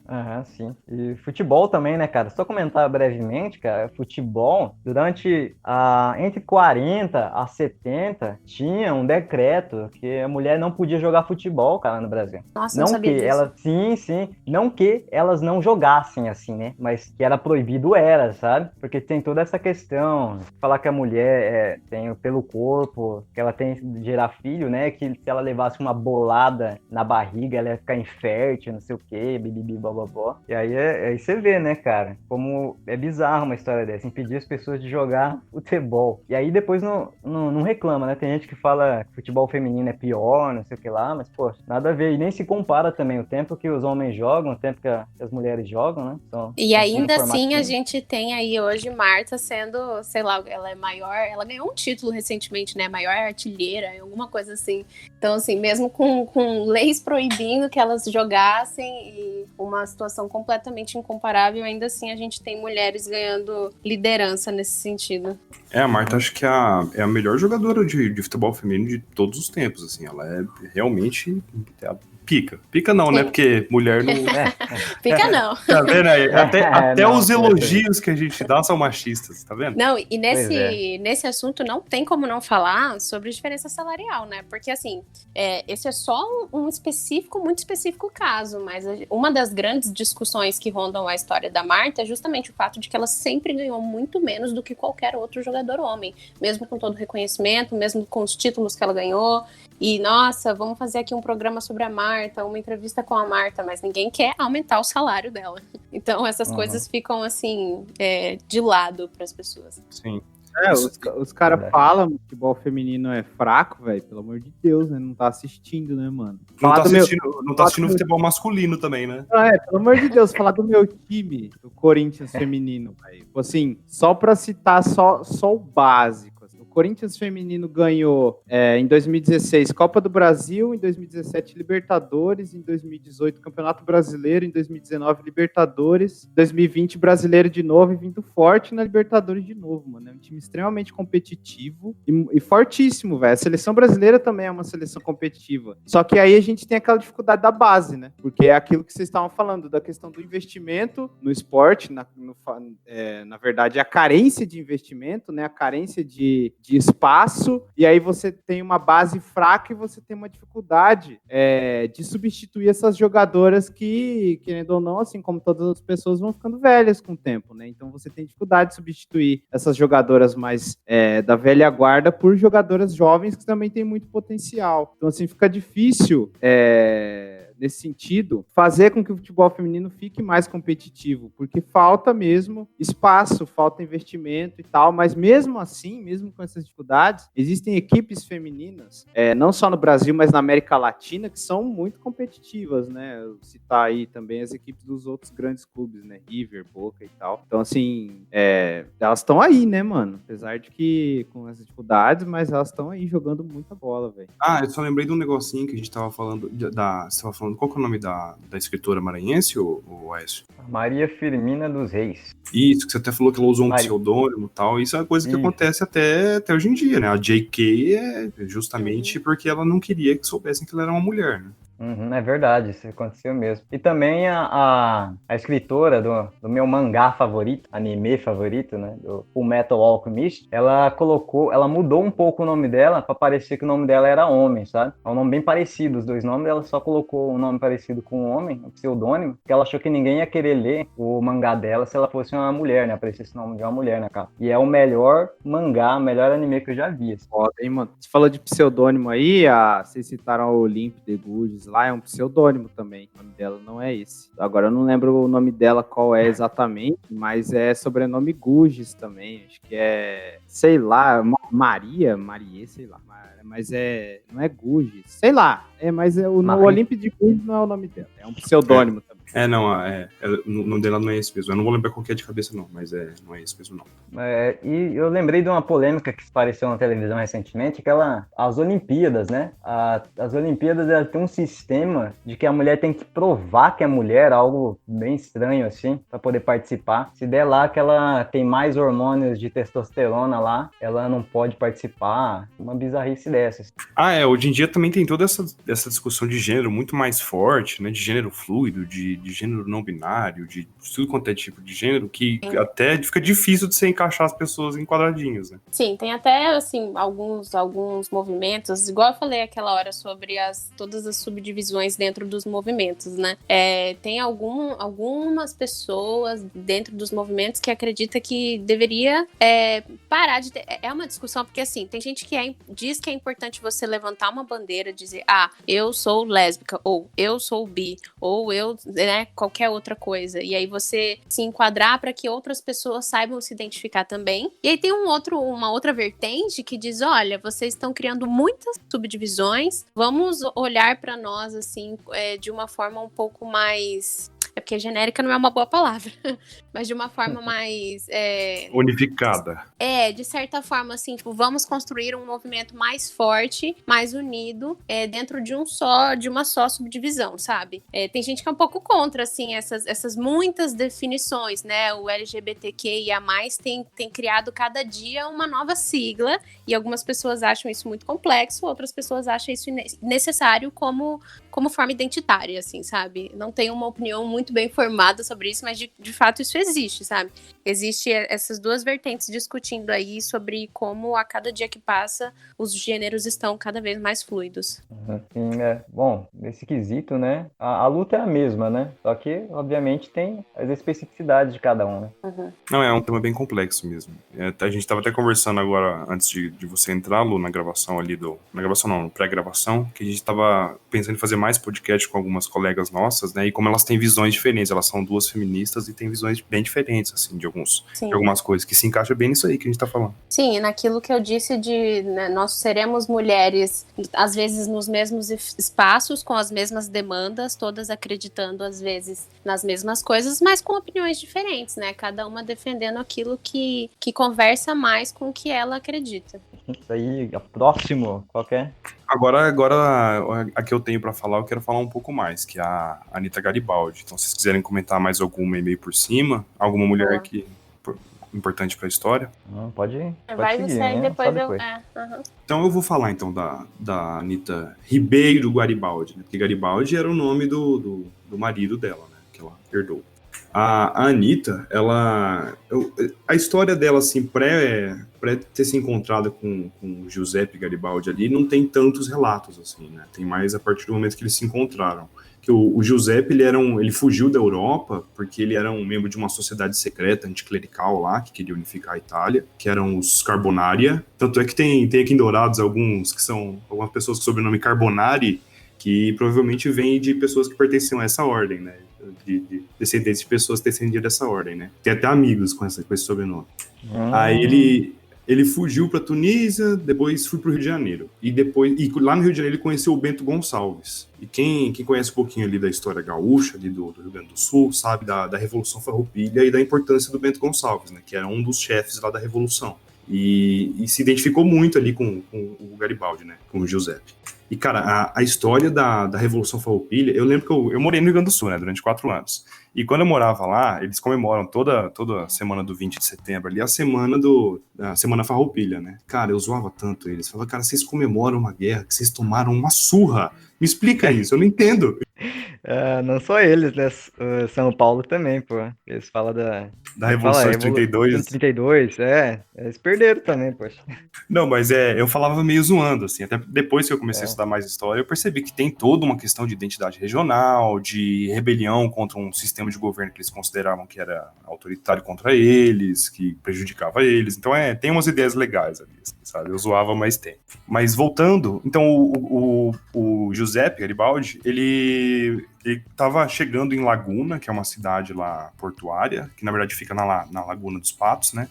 Sim. E futebol também, né, cara? Só comentar brevemente, cara, futebol, entre 40 a 70, tinha um decreto que a mulher não podia jogar futebol, cara, no Brasil. Nossa, não sabia disso. Sim. Não que elas não jogassem assim, né? Mas que era proibido sabe? Porque tem toda essa questão, falar que a mulher tem pelo corpo, que ela tem de gerar filho, né? Que se ela levasse uma bolada na barriga, ela ia ficar infértil, não sei o quê, bibibi, blá. E aí você vê, né, cara? Como é bizarro uma história dessa, impedir as pessoas de jogar futebol. E aí depois não reclama, né? Tem gente que fala que futebol feminino é pior, não sei o que lá, mas, pô, nada a ver. E nem se compara também o tempo que os homens jogam, o tempo que as mulheres jogam, né? E ainda assim a gente tem aí hoje Marta sendo, sei lá, ela é maior, ela ganhou um título recentemente, né? Maior artilheira, alguma coisa assim. Então, assim, mesmo com leis proibindo que elas jogassem e uma situação completamente incomparável, ainda assim a gente tem mulheres ganhando liderança nesse sentido. A Marta acho que é a melhor jogadora de futebol feminino de todos os tempos, assim, ela é realmente pica não, né, porque mulher não... Pica não. Tá vendo aí? Até os elogios que a gente dá são machistas, tá vendo? Não, e nesse assunto não tem como não falar sobre diferença salarial, né, porque assim, esse é só um muito específico caso, mas uma das grandes discussões que rondam a história da Marta é justamente o fato de que ela sempre ganhou muito menos do que qualquer outro jogador homem, mesmo com todo o reconhecimento, mesmo com os títulos que ela ganhou. E, nossa, vamos fazer aqui um programa sobre a Marta, uma entrevista com a Marta, mas ninguém quer aumentar o salário dela. Então, essas coisas ficam, assim, de lado para as pessoas. Sim. Os caras falam que o futebol feminino é fraco, velho. Pelo amor de Deus, né? Não tá assistindo, né, mano? Não tá assistindo futebol masculino também, né? Pelo amor de Deus, falar do meu time, do Corinthians feminino, velho. Assim, só pra citar só o básico. O Corinthians feminino ganhou em 2016 Copa do Brasil, em 2017 Libertadores, em 2018 Campeonato Brasileiro, em 2019 Libertadores, 2020 Brasileiro de novo e vindo forte na Libertadores de novo, mano. É um time extremamente competitivo e fortíssimo, velho. A seleção brasileira também é uma seleção competitiva. Só que aí a gente tem aquela dificuldade da base, né? Porque é aquilo que vocês estavam falando, da questão do investimento no esporte, na verdade, a carência de investimento, né? A carência de espaço, e aí você tem uma base fraca e você tem uma dificuldade de substituir essas jogadoras que, querendo ou não, assim como todas as pessoas, vão ficando velhas com o tempo, né? Então você tem dificuldade de substituir essas jogadoras mais da velha guarda por jogadoras jovens que também têm muito potencial. Então, assim, fica difícil nesse sentido, fazer com que o futebol feminino fique mais competitivo, porque falta mesmo espaço, falta investimento e tal, mas mesmo assim, mesmo com essas dificuldades, existem equipes femininas, não só no Brasil, mas na América Latina, que são muito competitivas, né? Eu citar aí também as equipes dos outros grandes clubes, né? River, Boca e tal. Então, assim, elas estão aí, né, mano? Apesar de que com as dificuldades, mas elas estão aí jogando muita bola, velho. Eu só lembrei de um negocinho que a gente tava falando, você tava falando, qual que é o nome da escritora maranhense, ou Aécio? Maria Firmina dos Reis. Isso, que você até falou que ela usou um pseudônimo e tal, isso é uma coisa que acontece até hoje em dia, né? A J.K. é justamente porque ela não queria que soubessem que ela era uma mulher, né? É verdade, isso aconteceu mesmo. E também a escritora do meu mangá favorito, anime favorito, né, do Fullmetal Alchemist, ela mudou um pouco o nome dela pra parecer que o nome dela era homem, sabe? É um nome bem parecido, os dois nomes, ela só colocou um nome parecido com um homem, um pseudônimo, porque ela achou que ninguém ia querer ler o mangá dela se ela fosse uma mulher, né, aparecesse o nome de uma mulher na capa. E é o melhor mangá, o melhor anime que eu já vi. Foda, hein, mano? Você falou de pseudônimo aí, vocês citaram o Olympe de Gouges lá, é um pseudônimo também, o nome dela não é esse. Agora eu não lembro o nome dela qual é exatamente, mas é sobrenome Gouges também, acho que sei lá, Maria, sei lá, mas não é Gouges, sei lá, mas o Olympe de Gouges não é o nome dela, é um pseudônimo também. O nome dela não é esse mesmo. Eu não vou lembrar qual que é de cabeça, não, mas não é esse mesmo, não. E eu lembrei de uma polêmica que apareceu na televisão recentemente, que as Olimpíadas, né? As Olimpíadas, ela tem um sistema de que a mulher tem que provar que é mulher, algo bem estranho, assim, pra poder participar. Se der lá que ela tem mais hormônios de testosterona lá, ela não pode participar. Uma bizarrice dessas. Hoje em dia também tem toda essa discussão de gênero muito mais forte, né? De gênero fluido, de gênero não binário, de tudo quanto é tipo de gênero, que até fica difícil de você encaixar as pessoas em quadradinhos, né? Sim, tem até, assim, alguns movimentos, igual eu falei aquela hora sobre todas as subdivisões dentro dos movimentos, né? Tem algumas pessoas dentro dos movimentos que acreditam que deveria parar de ter... É uma discussão, porque, assim, tem gente que diz que é importante você levantar uma bandeira, dizer, eu sou lésbica, ou eu sou bi, ou eu... né, qualquer outra coisa. E aí você se enquadrar para que outras pessoas saibam se identificar também. E aí tem uma outra vertente que diz, olha, vocês estão criando muitas subdivisões, vamos olhar para nós, assim, de uma forma um pouco mais... porque genérica não é uma boa palavra, mas de uma forma mais... unificada. De certa forma, assim, tipo, vamos construir um movimento mais forte, mais unido, dentro de uma só subdivisão, sabe? Tem gente que é um pouco contra, assim, essas muitas definições, né? O LGBTQIA+, tem criado cada dia uma nova sigla, e algumas pessoas acham isso muito complexo, outras pessoas acham isso necessário como forma identitária, assim, sabe? Não tenho uma opinião muito bem formada sobre isso, mas de fato isso existe, sabe? Existe essas duas vertentes discutindo aí sobre como a cada dia que passa os gêneros estão cada vez mais fluidos. Sim, bom, nesse quesito, né, a luta é a mesma, né? Só que, obviamente, tem as especificidades de cada um, né? Não, é um tema bem complexo mesmo. A gente estava até conversando agora, antes de você entrar, Lu, na gravação ali na gravação não, no pré-gravação, que a gente estava pensando em fazer mais podcast com algumas colegas nossas, né? E como elas têm visões diferentes, elas são duas feministas e têm visões bem diferentes, assim, de algumas coisas, que se encaixa bem nisso aí que a gente tá falando. Sim, naquilo que eu disse de, né, nós seremos mulheres, às vezes nos mesmos espaços, com as mesmas demandas, todas acreditando, às vezes, nas mesmas coisas, mas com opiniões diferentes, né? Cada uma defendendo aquilo que conversa mais com o que ela acredita. Isso aí, próximo, qual que é? Agora, a que eu tenho pra falar, eu quero falar um pouco mais, que é a Anita Garibaldi. Então, se vocês quiserem comentar mais alguma e meio por cima, alguma mulher que importante pra história. Pode Vai seguir, você aí, né? depois eu... Então eu vou falar então da Anita Ribeiro Garibaldi, né? Porque Garibaldi era o nome do marido dela, né? Que ela herdou. A Anita, a história dela, assim, pré ter se encontrado com o Giuseppe Garibaldi ali, não tem tantos relatos, assim, né? Tem mais a partir do momento que eles se encontraram. Que o Giuseppe, ele fugiu da Europa porque ele era um membro de uma sociedade secreta anticlerical lá, que queria unificar a Itália, que eram os Carbonaria. Tanto é que tem aqui em Dourados algumas pessoas com o sobrenome Carbonari, que provavelmente vêm de pessoas que pertenciam a essa ordem, né? De descendentes de pessoas que descendiam dessa ordem, né? Tem até amigos com esse sobrenome. Aí ele fugiu para Tunísia, depois foi para o Rio de Janeiro. E lá no Rio de Janeiro ele conheceu o Bento Gonçalves. E quem conhece um pouquinho ali da história gaúcha, ali do Rio Grande do Sul, sabe da Revolução Farroupilha e da importância do Bento Gonçalves, né? Que era um dos chefes lá da Revolução. E se identificou muito ali com o Garibaldi, né? Com o Giuseppe. E, cara, a história da Revolução Farroupilha, eu lembro que eu morei no Rio Grande do Sul, né, durante 4 anos. E quando eu morava lá, eles comemoram toda a semana do 20 de setembro ali, a Semana Farroupilha, né? Cara, eu zoava tanto eles. Falava, cara, vocês comemoram uma guerra, que vocês tomaram uma surra. Me explica isso, eu não entendo. Não só eles, né? São Paulo também, pô. Eles falam da Revolução de 32. 32, eles perderam também, poxa. Não, mas eu falava meio zoando, assim, até depois que eu comecei a estudar mais história, eu percebi que tem toda uma questão de identidade regional, de rebelião contra um sistema de governo que eles consideravam que era autoritário contra eles, que prejudicava eles, então tem umas ideias legais ali, assim, sabe, eu zoava, mas tem. Mas voltando, então o Giuseppe Garibaldi, ele estava chegando em Laguna, que é uma cidade lá portuária, que na verdade fica na Laguna dos Patos, né,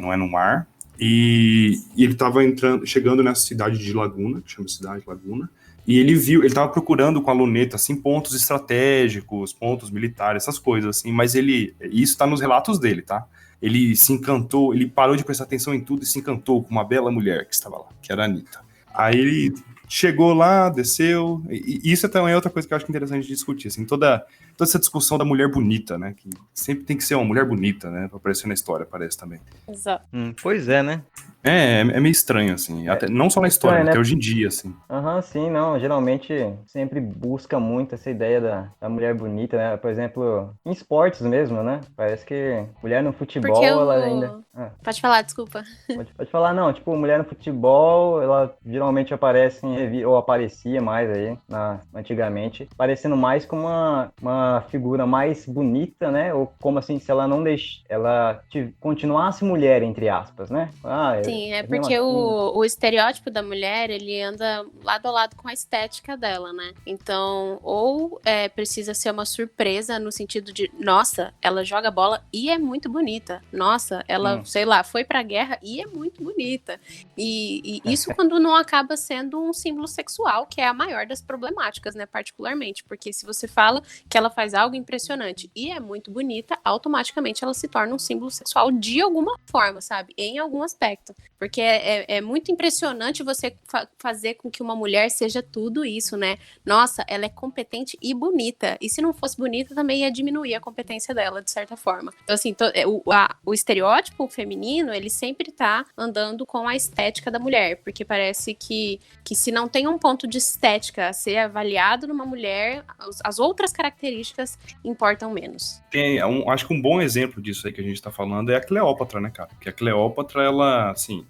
não é no mar. E ele estava chegando nessa cidade de Laguna, que chama cidade Laguna, e ele estava procurando com a luneta, assim, pontos estratégicos, pontos militares, essas coisas, assim, mas isso está nos relatos dele, tá? Ele se encantou, ele parou de prestar atenção em tudo e se encantou com uma bela mulher que estava lá, que era a Anita. Aí ele chegou lá, desceu, e isso também é outra coisa que eu acho interessante de discutir, assim, toda essa discussão da mulher bonita, né, que sempre tem que ser uma mulher bonita, né, pra aparecer na história, parece também. Exato. Pois é, né? É meio estranho, assim, até, não só na história, estranho, né? Até hoje em dia, assim. Sim, não, geralmente sempre busca muito essa ideia da mulher bonita, né, por exemplo, em esportes mesmo, né, parece que mulher no futebol, ela ainda... Pode falar, desculpa. Pode falar, não, tipo, mulher no futebol, ela geralmente aparece ou aparecia mais aí, antigamente, parecendo mais como uma figura mais bonita, né, ou como assim, se ela não continuasse mulher, entre aspas, né? Sim, porque o estereótipo da mulher, ele anda lado a lado com a estética dela, né? Então, ou precisa ser uma surpresa no sentido de, nossa, ela joga bola e é muito bonita. Nossa, ela, sei lá, foi pra guerra e é muito bonita. E isso quando não acaba sendo um símbolo sexual, que é a maior das problemáticas, né? Particularmente, porque se você fala que ela faz algo impressionante e é muito bonita, automaticamente ela se torna um símbolo sexual de alguma forma, sabe? Em algum aspecto. Porque é muito impressionante você fazer com que uma mulher seja tudo isso, né? Nossa, ela é competente e bonita. E se não fosse bonita, também ia diminuir a competência dela, de certa forma. Então, assim, o estereótipo feminino, ele sempre tá andando com a estética da mulher. Porque parece que se não tem um ponto de estética a ser avaliado numa mulher, as outras características importam menos. Acho que um bom exemplo disso aí que a gente tá falando é a Cleópatra, né, cara? Porque a Cleópatra, ela, assim,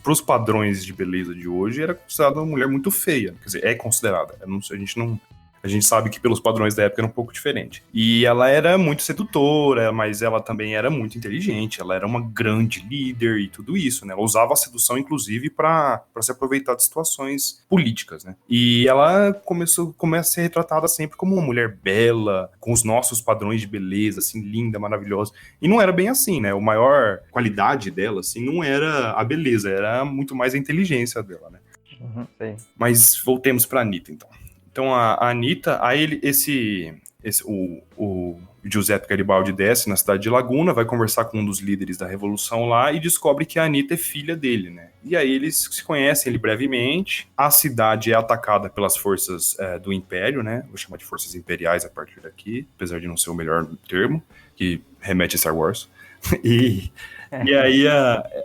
pros padrões de beleza de hoje, era considerada uma mulher muito feia. Quer dizer, é considerada. A A gente sabe que pelos padrões da época era um pouco diferente. E ela era muito sedutora, mas ela também era muito inteligente, ela era uma grande líder e tudo isso, né? Ela usava a sedução, inclusive, para se aproveitar de situações políticas, né? E ela começa a ser retratada sempre como uma mulher bela, com os nossos padrões de beleza, assim, linda, maravilhosa. E não era bem assim, né? A maior qualidade dela, assim, não era a beleza, era muito mais a inteligência dela, né? Sim. Mas voltemos pra Anitta, então. Então, a Anitta, aí o Giuseppe Garibaldi desce na cidade de Laguna, vai conversar com um dos líderes da revolução lá e descobre que a Anitta é filha dele, né? E aí eles se conhecem ali brevemente. A cidade é atacada pelas forças do Império, né? Vou chamar de forças imperiais a partir daqui, apesar de não ser o melhor termo, que remete a Star Wars. E aí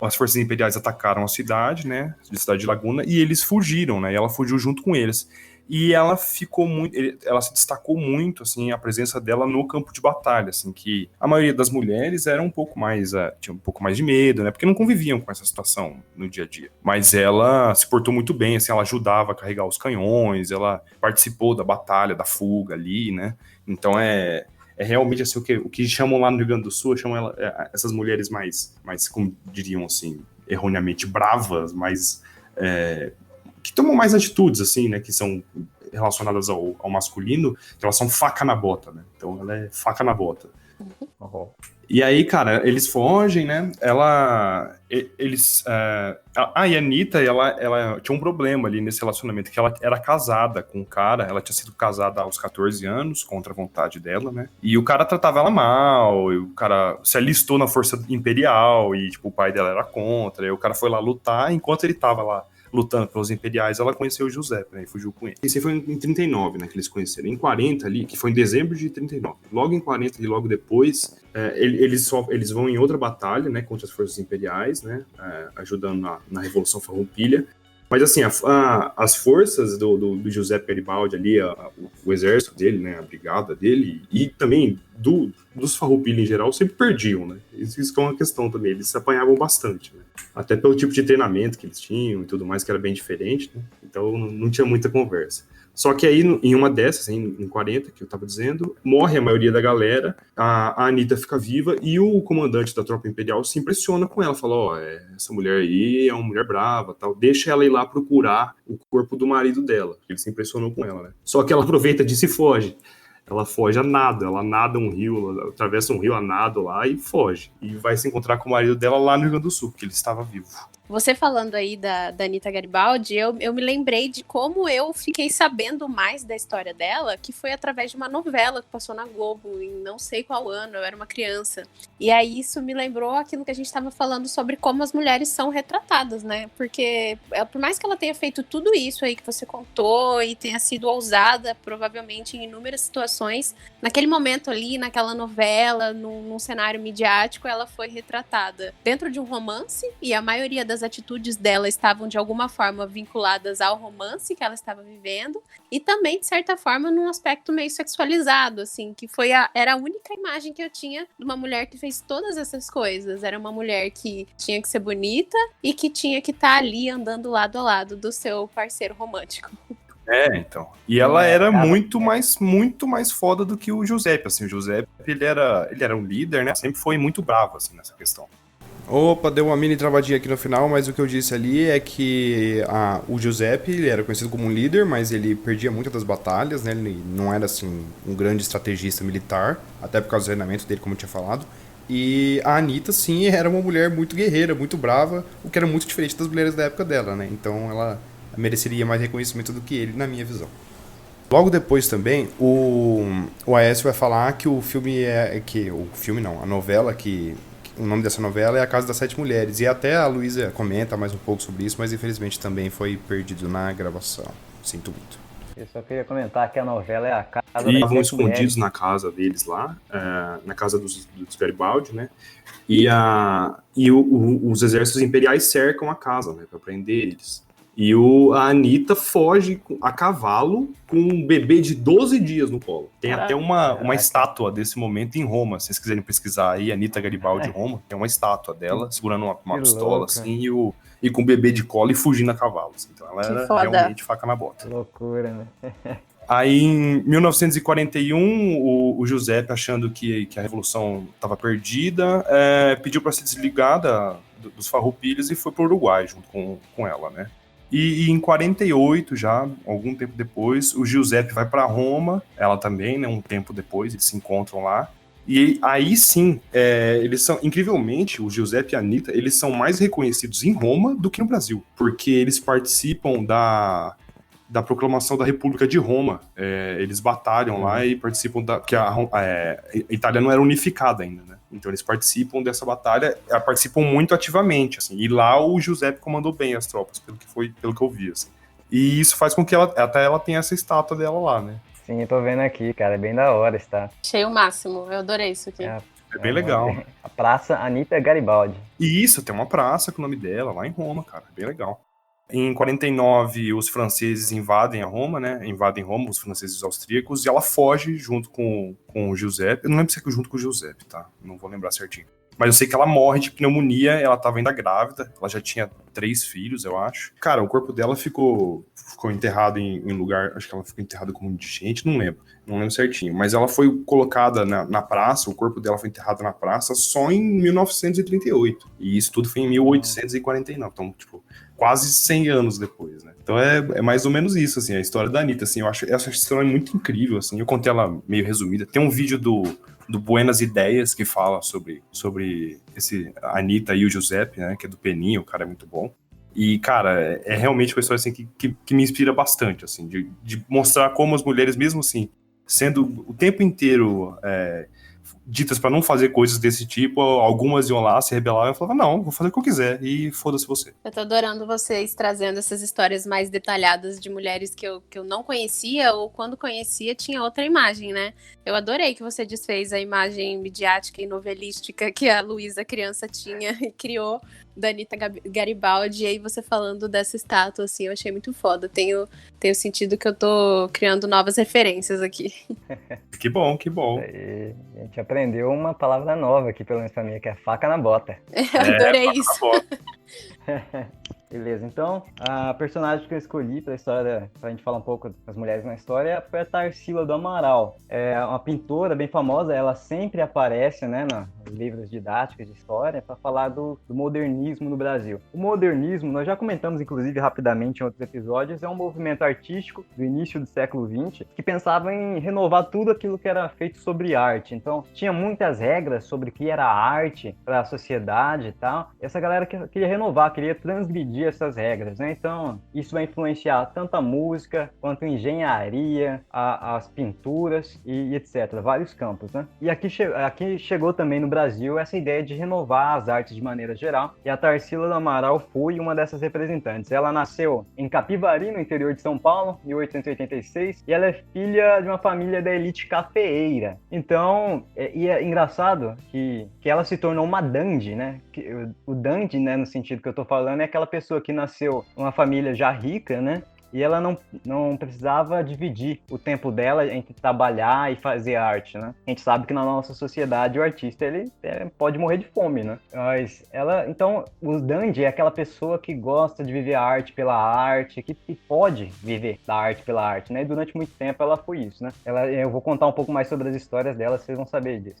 as forças imperiais atacaram a cidade, né? A cidade de Laguna, e eles fugiram, né? E ela fugiu junto com eles. E ela ela se destacou muito, assim, a presença dela no campo de batalha, assim, que a maioria das mulheres era um pouco mais, tinha um pouco mais de medo, né, porque não conviviam com essa situação no dia a dia. Mas ela se portou muito bem, assim, ela ajudava a carregar os canhões, ela participou da batalha, da fuga ali, né, então é realmente assim, o que chamam lá no Rio Grande do Sul, chamam essas mulheres mais, como diriam assim, erroneamente bravas, mais que tomam mais atitudes, assim, né, que são relacionadas ao masculino, então elas são faca na bota, né, então ela é faca na bota. Uhum. E aí, cara, eles fogem, né, e a Anitta, ela tinha um problema ali nesse relacionamento, que ela era casada com um cara, ela tinha sido casada aos 14 anos, contra a vontade dela, né, e o cara tratava ela mal, e o cara se alistou na força imperial, e, tipo, o pai dela era contra, e o cara foi lá lutar, enquanto ele tava lá lutando pelos imperiais, ela conheceu o Giuseppe, né, e fugiu com ele. Esse foi em 39, né, que eles conheceram. Em 40 ali, que foi em dezembro de 39. Logo em 40 e logo depois, eles vão em outra batalha, né, contra as forças imperiais, né, ajudando na Revolução Farroupilha. Mas assim, as forças do Giuseppe Garibaldi ali, o exército dele, né, a brigada dele, e também dos Farroupilha em geral, sempre perdiam, né? Isso é uma questão também, eles se apanhavam bastante, né? Até pelo tipo de treinamento que eles tinham e tudo mais, que era bem diferente, né? Então não tinha muita conversa. Só que aí, em uma dessas, em 40, que eu tava dizendo, morre a maioria da galera, a Anitta fica viva e o comandante da tropa imperial se impressiona com ela, fala, essa mulher aí é uma mulher brava, tal, deixa ela ir lá procurar o corpo do marido dela. Ele se impressionou com ela, né? Só que ela aproveita disso e foge. Ela foge a nado, ela nada um rio, ela atravessa um rio a nado lá e foge. E vai se encontrar com o marido dela lá no Rio Grande do Sul, porque ele estava vivo. Você falando aí da Anitta Garibaldi, eu me lembrei de como eu fiquei sabendo mais da história dela, que foi através de uma novela que passou na Globo em não sei qual ano, eu era uma criança. E aí isso me lembrou aquilo que a gente estava falando sobre como as mulheres são retratadas, né? Porque por mais que ela tenha feito tudo isso aí que você contou e tenha sido ousada, provavelmente em inúmeras situações, naquele momento ali, naquela novela, num cenário midiático, ela foi retratada dentro de um romance, e a maioria das atitudes dela estavam de alguma forma vinculadas ao romance que ela estava vivendo, e também, de certa forma, num aspecto meio sexualizado, assim, que era a única imagem que eu tinha de uma mulher que fez todas essas coisas. Era uma mulher que tinha que ser bonita e que tinha que estar ali andando lado a lado do seu parceiro romântico. Então. E ela era muito mais foda do que o Giuseppe, assim. O Giuseppe, ele era um líder, né? Sempre foi muito bravo, assim, nessa questão. Opa, deu uma mini travadinha aqui no final, mas o que eu disse ali é que o Giuseppe, ele era conhecido como um líder, mas ele perdia muitas das batalhas, né? Ele não era, assim, um grande estrategista militar, até por causa do treinamento dele, como eu tinha falado. E a Anitta, sim, era uma mulher muito guerreira, muito brava, o que era muito diferente das mulheres da época dela, né? Então ela mereceria mais reconhecimento do que ele, na minha visão. Logo depois também, o Aécio vai falar que o filme a novela o nome dessa novela é A Casa das Sete Mulheres, e até a Luísa comenta mais um pouco sobre isso, mas infelizmente também foi perdido na gravação. Sinto muito. Eu só queria comentar que a novela é A Casa das Sete Mulheres. E estavam escondidos Mulheres na casa deles lá, na casa dos Garibaldi, né? E os exércitos imperiais cercam a casa, né, para prender eles. E a Anitta foge a cavalo com um bebê de 12 dias no colo. Tem até uma estátua desse momento em Roma, se vocês quiserem pesquisar aí, Anitta Garibaldi Roma, tem uma estátua dela segurando uma pistola, louca, assim, e com o bebê de colo e fugindo a cavalo. Assim. Então ela era realmente faca na bota. Que loucura, né? Aí, em 1941, o Giuseppe, achando que a Revolução estava perdida, pediu para se desligar dos Farroupilhas e foi para o Uruguai junto com ela, né? E em 48, já, algum tempo depois, o Giuseppe vai para Roma, ela também, né? Um tempo depois, eles se encontram lá. E aí sim, eles são, incrivelmente, o Giuseppe e a Anitta, eles são mais reconhecidos em Roma do que no Brasil, porque eles participam da proclamação da República de Roma. Eles batalham lá e participam porque a Itália não era unificada ainda, né? Então eles participam dessa batalha, participam muito ativamente, assim. E lá o Giuseppe comandou bem as tropas, pelo que eu vi, assim. E isso faz com que até ela tenha essa estátua dela lá, né? Sim, eu tô vendo aqui, cara, é bem da hora, está. Achei o máximo, eu adorei isso aqui. É bem legal. A Praça Anitta Garibaldi. E isso, tem uma praça com o nome dela lá em Roma, cara, bem legal. Em 49, os franceses invadem a Roma, né? Invadem Roma, os franceses austríacos, e ela foge junto com o Giuseppe. Eu não lembro se é junto com o Giuseppe, tá? Não vou lembrar certinho. Mas eu sei que ela morre de pneumonia, ela tava ainda grávida, ela já tinha 3 filhos, eu acho. Cara, o corpo dela ficou enterrado em lugar, acho que ela ficou enterrada como indigente, não lembro certinho. Mas ela foi colocada na praça, o corpo dela foi enterrado na praça só em 1938. E isso tudo foi em 1849, então, tipo, quase 100 anos depois, né? Então é mais ou menos isso, assim, a história da Anitta, assim, eu acho essa história muito incrível, assim, eu contei ela meio resumida. Tem um vídeo do Buenas Ideias que fala sobre esse Anitta e o Giuseppe, né, que é do Peninha, o cara é muito bom. E, cara, é realmente uma história assim, que me inspira bastante, assim, de mostrar como as mulheres, mesmo assim, sendo o tempo inteiro ditas para não fazer coisas desse tipo, algumas iam lá, se rebelavam e falavam, não, vou fazer o que eu quiser, e foda-se você. Eu tô adorando vocês trazendo essas histórias mais detalhadas de mulheres que eu não conhecia, ou quando conhecia tinha outra imagem, né? Eu adorei que você desfez a imagem midiática e novelística que a Luísa criança tinha e criou da Anitta Garibaldi, e aí você falando dessa estátua, assim, eu achei muito foda. Tenho sentido que eu tô criando novas referências aqui. Que bom, que bom. E a gente aprendeu uma palavra nova aqui, pelo menos pra mim, que é faca na bota. Eu adorei isso. Beleza, então a personagem que eu escolhi pra história, pra gente falar um pouco das mulheres na história, foi a Tarsila do Amaral. É uma pintora bem famosa, ela sempre aparece, né, nos livros didáticos de história para falar do modernismo no Brasil. O modernismo, nós já comentamos inclusive rapidamente em outros episódios, é um movimento artístico do início do século XX que pensava em renovar tudo aquilo que era feito sobre arte. Então tinha muitas regras sobre o que era arte para a sociedade e tal. Essa galera queria renovar, queria transgredir essas regras, né? Então isso vai influenciar tanto a música quanto a engenharia, as pinturas e etc, vários campos, né? E aqui chegou também no Brasil essa ideia de renovar as artes de maneira geral, e a Tarsila do Amaral foi uma dessas representantes. Ela nasceu em Capivari, no interior de São Paulo, em 1886, e ela é filha de uma família da elite cafeeira. Então, é engraçado que ela se tornou uma dandy, né? O dandy, né, no sentido que eu tô falando, é aquela pessoa que nasceu numa família já rica, né? E ela não precisava dividir o tempo dela entre trabalhar e fazer arte, né? A gente sabe que na nossa sociedade o artista, ele pode morrer de fome, né? Mas então, o dandy é aquela pessoa que gosta de viver a arte pela arte, que pode viver da arte pela arte, né? E durante muito tempo ela foi isso, né? Eu vou contar um pouco mais sobre as histórias dela, vocês vão saber disso.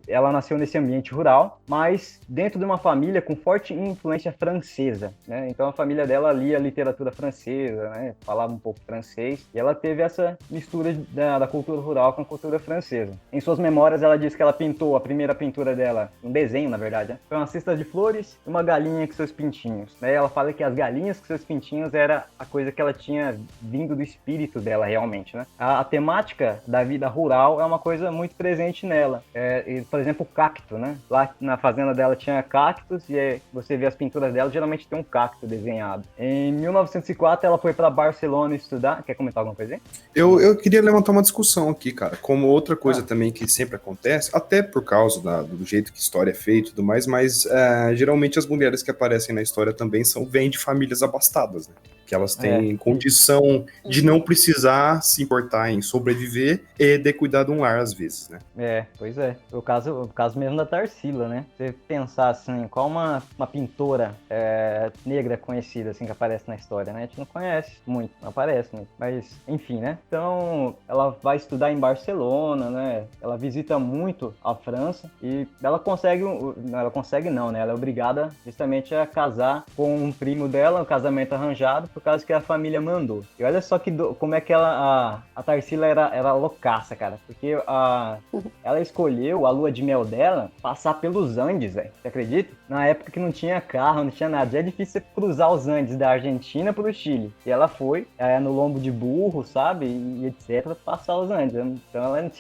Ela nasceu nesse ambiente rural, mas dentro de uma família com forte influência francesa, né? Então a família dela lia literatura francesa, né? Falava um pouco francês, e ela teve essa mistura da cultura rural com a cultura francesa. Em suas memórias, ela diz que ela pintou a primeira pintura dela, um desenho, na verdade, né? Foi uma cesta de flores e uma galinha com seus pintinhos. Daí ela fala que as galinhas com seus pintinhos era a coisa que ela tinha vindo do espírito dela, realmente, né? A temática da vida rural é uma coisa muito presente nela. Por exemplo, o cacto, né? Lá na fazenda dela tinha cactos, e você vê as pinturas dela, geralmente tem um cacto desenhado. Em 1904, ela foi para Barcelona estudar. Quer comentar alguma coisa aí? Eu queria levantar uma discussão aqui, cara. Como outra coisa também que sempre acontece, até por causa do jeito que história é feita e tudo mais, mas geralmente as mulheres que aparecem na história também vêm de famílias abastadas, né? que elas têm condição de não precisar se importar em sobreviver e de cuidar de um lar às vezes, né? Pois é. O caso mesmo da Tarsila, né? Você pensar assim, qual uma pintora negra conhecida assim que aparece na história, né? A gente não conhece muito, não aparece muito. Mas, enfim, né? Então, ela vai estudar em Barcelona, né? Ela visita muito a França e ela consegue não, né? Ela é obrigada justamente a casar com um primo dela, um casamento arranjado, por causa que a família mandou. E olha só como é que a Tarsila era loucaça, cara. Porque ela escolheu a lua de mel dela passar pelos Andes, velho. Você acredita? Na época que não tinha carro, não tinha nada. Já é difícil você cruzar os Andes da Argentina pro Chile. E ela foi no lombo de burro, sabe? E etc. Passar os Andes. Então ela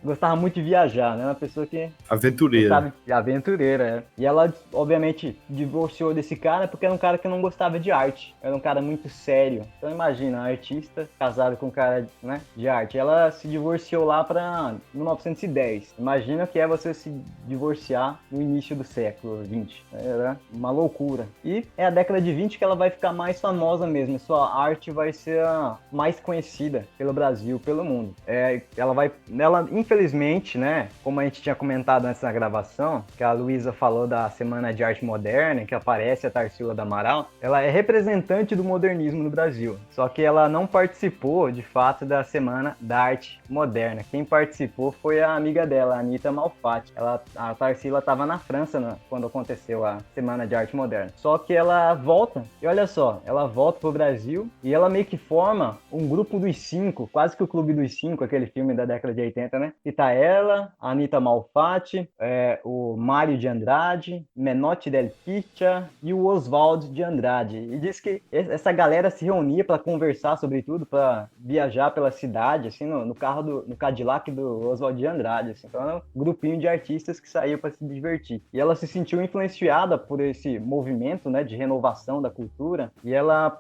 gostava muito de viajar, né? Uma pessoa que... Aventureira. Aventureira, E ela, obviamente, divorciou desse cara porque era um cara que não gostava de arte. Era um cara muito sério. Então imagina, uma artista casada com um cara, né, de arte. Ela se divorciou lá pra 1910. Imagina o que é você se divorciar no início do século XX. Era uma loucura. E é a década de 20 que ela vai ficar mais famosa mesmo. Sua arte vai ser a mais conhecida pelo Brasil, pelo mundo. Ela, infelizmente, né, como a gente tinha comentado antes na gravação, que a Luísa falou da Semana de Arte Moderna, que aparece a Tarsila do Amaral, ela é representante do modernismo no Brasil. Só que ela não participou, de fato, da Semana da Arte Moderna. Quem participou foi a amiga dela, a Anita Malfatti. A Tarsila estava na França quando aconteceu a Semana de Arte Moderna. Só que ela volta, e olha só, ela volta pro Brasil e ela meio que forma um grupo dos 5, quase que o Clube dos 5, aquele filme da década de 80, né? E tá ela, a Anita Malfatti, o Mário de Andrade, Menotti del Piccha e o Oswald de Andrade. E diz que essa galera se reunia para conversar sobre tudo, para viajar pela cidade, assim, no carro no Cadillac do Oswald de Andrade. Assim. Então era um grupinho de artistas que saiu para se divertir. E ela se sentiu influenciada por esse movimento, né, de renovação da cultura, e ela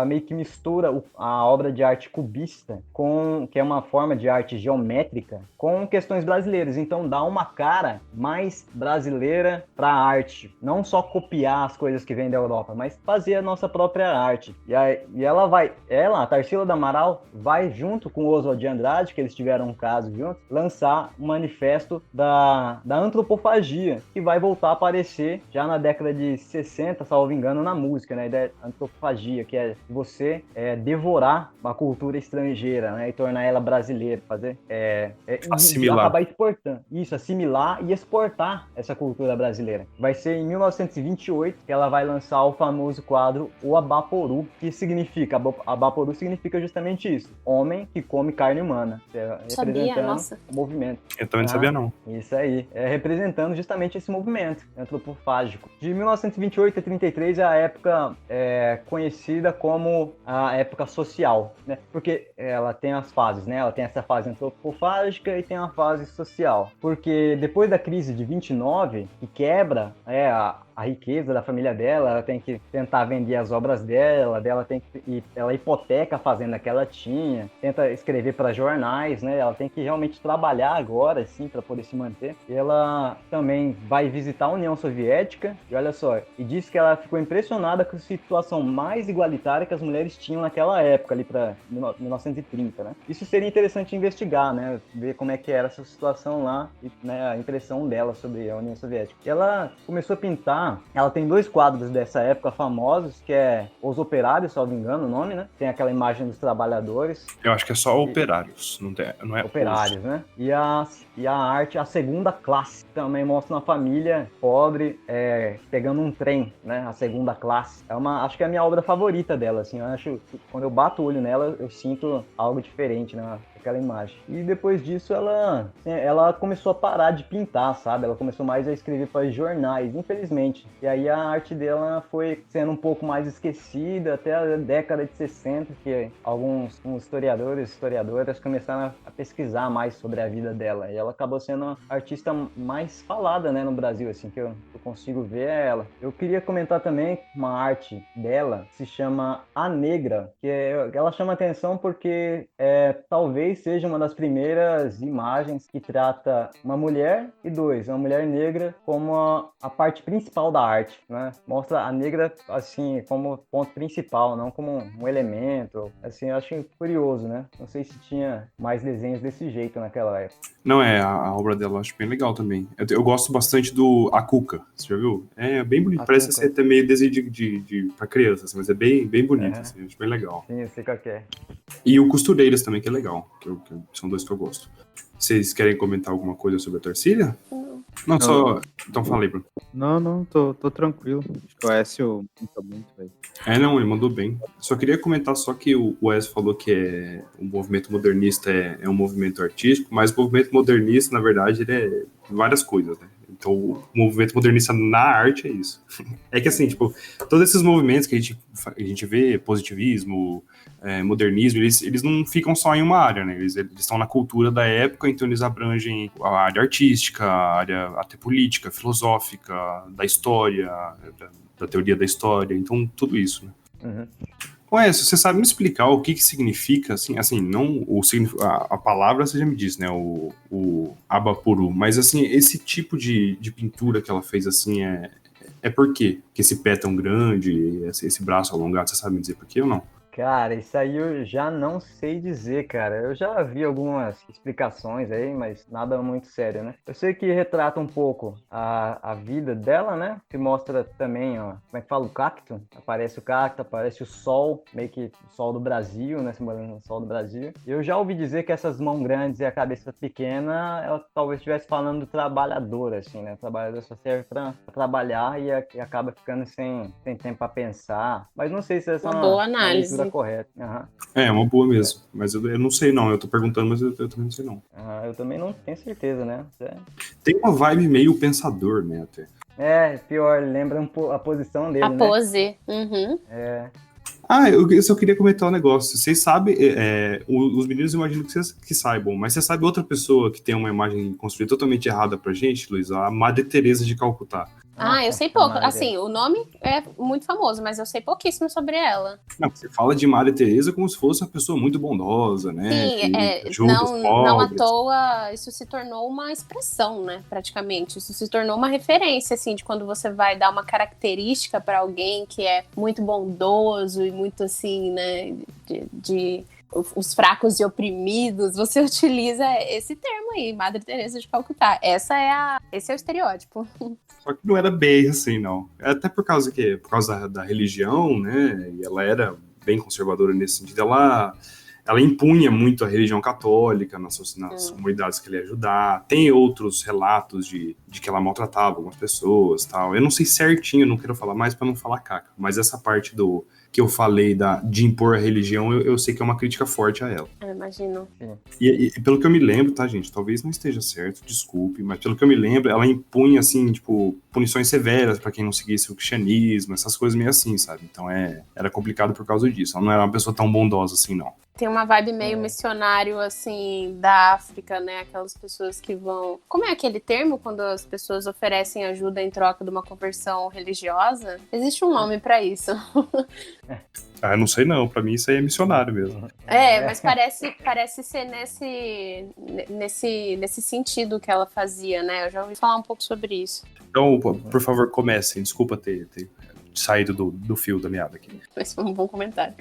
meio que mistura a obra de arte cubista, que é uma forma de arte geométrica, com questões brasileiras. Então dá uma cara mais brasileira para a arte. Não só copiar as coisas que vêm da Europa, mas fazer a nossa própria arte. E a Tarsila do Amaral, vai junto com o Oswald de Andrade, que eles tiveram um caso juntos, lançar um manifesto da antropofagia, que vai voltar a aparecer já na década de 60, salvo engano, na música, né? Da antropofagia, que é você devorar uma cultura estrangeira, né? E tornar ela brasileira, fazer assimilar. Acabar exportando. Isso, assimilar e exportar essa cultura brasileira. Vai ser em 1928 que ela vai lançar o famoso quadro O Abaporu, que significa, Abaporu significa justamente isso, homem que come carne humana. Sabia, nossa. O movimento. Eu também não sabia, não. Isso aí, representando justamente esse movimento antropofágico. De 1928 a 33 é a época conhecida como a época social, né? Porque ela tem as fases, né? Ela tem essa fase antropofágica e tem a fase social. Porque depois da crise de 29, que quebra a riqueza da família dela, ela tem que tentar vender as obras dela ela hipoteca a fazenda que ela tinha, tenta escrever para jornais, né? Ela tem que realmente trabalhar agora, sim, para poder se manter. E ela também vai visitar a União Soviética, e olha só, e diz que ela ficou impressionada com a situação mais igualitária que as mulheres tinham naquela época, ali para 1930, né? Isso seria interessante investigar, né? Ver como é que era essa situação lá, e, né, a impressão dela sobre a União Soviética. E ela começou a pintar. Ela tem 2 quadros dessa época famosos, que é Os Operários, se não me engano o nome, né? Tem aquela imagem dos trabalhadores. Eu acho que é só operários, não é operários, os. né? E a arte, a segunda classe, também mostra uma família pobre pegando um trem, né? A segunda classe. Acho que é a minha obra favorita dela, assim. Eu acho que quando eu bato o olho nela, eu sinto algo diferente, né? Aquela imagem. E depois disso ela começou a parar de pintar, sabe? Ela começou mais a escrever para jornais, infelizmente. E aí a arte dela foi sendo um pouco mais esquecida até a década de 60, que alguns historiadoras começaram a pesquisar mais sobre a vida dela. E ela acabou sendo a artista mais falada, né, no Brasil, assim, que eu consigo ver é ela. Eu queria comentar também uma arte dela, que se chama A Negra, que ela chama atenção porque talvez talvez seja uma das primeiras imagens que trata uma mulher e uma mulher negra como a parte principal da arte, né? Mostra a negra assim como ponto principal, não como um elemento. Assim, eu acho curioso, né? Não sei se tinha mais desenhos desse jeito naquela época. Não, a obra dela eu acho bem legal também. Eu gosto bastante do A Cuca, você já viu? É bem bonito, A parece Cuca. ser até meio desenho pra criança, assim, mas é bem bonito, É. assim, eu acho bem legal. Sim, eu sei qual que é. E o Costureiras também, que é legal, são dois que eu gosto. Vocês querem comentar alguma coisa sobre a Tarsília? Não, só... Então falei, Bruno. Não, tô tranquilo. Acho que o Écio pinta muito, velho. Não, ele mandou bem. Só queria comentar só que o Wes falou que o movimento modernista é um movimento artístico, mas o movimento modernista, na verdade, ele é várias coisas, né? Então, o movimento modernista na arte é isso. É que assim, tipo, todos esses movimentos que a gente vê, positivismo, modernismo, eles não ficam só em uma área, né? Eles estão na cultura da época, então eles abrangem a área artística, a área até política, filosófica, da história, da teoria da história, então tudo isso, né? Uhum. Ué, você sabe me explicar o que significa, assim, não a palavra você já me disse, né, o Abapuru, mas assim, esse tipo de pintura que ela fez, assim, é por quê? Que esse pé tão grande, esse braço alongado, você sabe me dizer por quê ou não? Cara, isso aí eu já não sei dizer, cara. Eu já vi algumas explicações aí, mas nada muito sério, né? Eu sei que retrata um pouco a vida dela, né? Que mostra também, ó, como é que fala, o cacto? Aparece o cacto, aparece o sol, meio que o sol do Brasil, né? Simbolizando o sol do Brasil. Eu já ouvi dizer que essas mãos grandes e a cabeça pequena, ela talvez estivesse falando do trabalhador, assim, né? O trabalhador só serve pra trabalhar e acaba ficando sem tempo pra pensar. Mas não sei se essa Uma é boa uma análise. leitura correta. Uhum. É uma boa mesmo, mas eu não sei não, eu tô perguntando, mas eu também não sei não. Eu também não tenho certeza, né? Tem uma vibe meio pensador, né, até. Pior, lembra a posição dele, A né? pose. Uhum. Eu só queria comentar um negócio. Vocês sabem, os meninos eu imagino que vocês que saibam, mas você sabe outra pessoa que tem uma imagem construída totalmente errada pra gente, Luiz? A Madre Teresa de Calcutá. Eu sei pouco. Assim, o nome é muito famoso, mas eu sei pouquíssimo sobre ela. Não, você fala de Madre Teresa como se fosse uma pessoa muito bondosa, né? Sim, que ajuda os não à pobres. toa isso se tornou uma expressão, né, praticamente. Isso se tornou uma referência, assim, de quando você vai dar uma característica para alguém que é muito bondoso e muito, assim, né, de os fracos e oprimidos, você utiliza esse termo aí, Madre Teresa de Calcutá. Esse é o estereótipo. Só que não era bem assim, não. Até por causa da religião, né? E ela era bem conservadora nesse sentido. Ela impunha muito a religião católica nas comunidades que ele ia ajudar. Tem outros relatos de que ela maltratava algumas pessoas, tal. Eu não sei certinho, não quero falar mais para não falar caca. Mas essa parte que eu falei de impor a religião, eu sei que é uma crítica forte a ela. Eu imagino. E pelo que eu me lembro, tá, gente? Talvez não esteja certo, desculpe, mas pelo que eu me lembro, ela impunha, assim, tipo, punições severas pra quem não seguisse o cristianismo, essas coisas meio assim, sabe? Então era complicado por causa disso. Ela não era uma pessoa tão bondosa assim, não. Tem uma vibe meio missionário, assim, da África, né? Aquelas pessoas que vão... Como é aquele termo quando as pessoas oferecem ajuda em troca de uma conversão religiosa? Existe um nome pra isso. Eu não sei não, pra mim isso aí é missionário mesmo. Mas parece ser nesse sentido que ela fazia, né? Eu já ouvi falar um pouco sobre isso. Então, por favor, comecem. Desculpa ter saído do fio da meada aqui. Esse foi um bom comentário.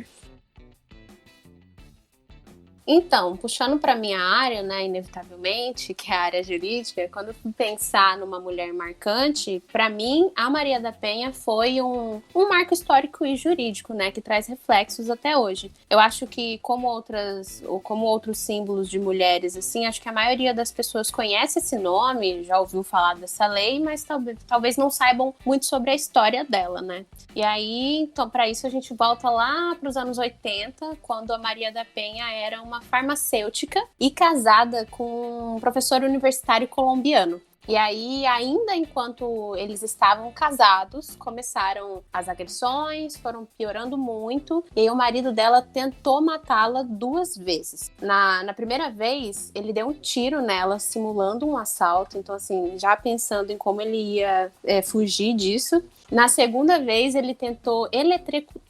Então, puxando para minha área, né, inevitavelmente, que é a área jurídica, quando eu fui pensar numa mulher marcante, para mim, a Maria da Penha foi um marco histórico e jurídico, né, que traz reflexos até hoje. Eu acho que, como outros símbolos de mulheres, assim, acho que a maioria das pessoas conhece esse nome, já ouviu falar dessa lei, mas talvez não saibam muito sobre a história dela, né. E aí, então, para isso a gente volta lá para os anos 80, quando a Maria da Penha era uma farmacêutica e casada com um professor universitário colombiano. E aí, ainda enquanto eles estavam casados, começaram as agressões, foram piorando muito, e aí o marido dela tentou matá-la 2 vezes. Na primeira vez, ele deu um tiro nela, simulando um assalto, então assim, já pensando em como ele ia fugir disso. Na segunda vez, ele tentou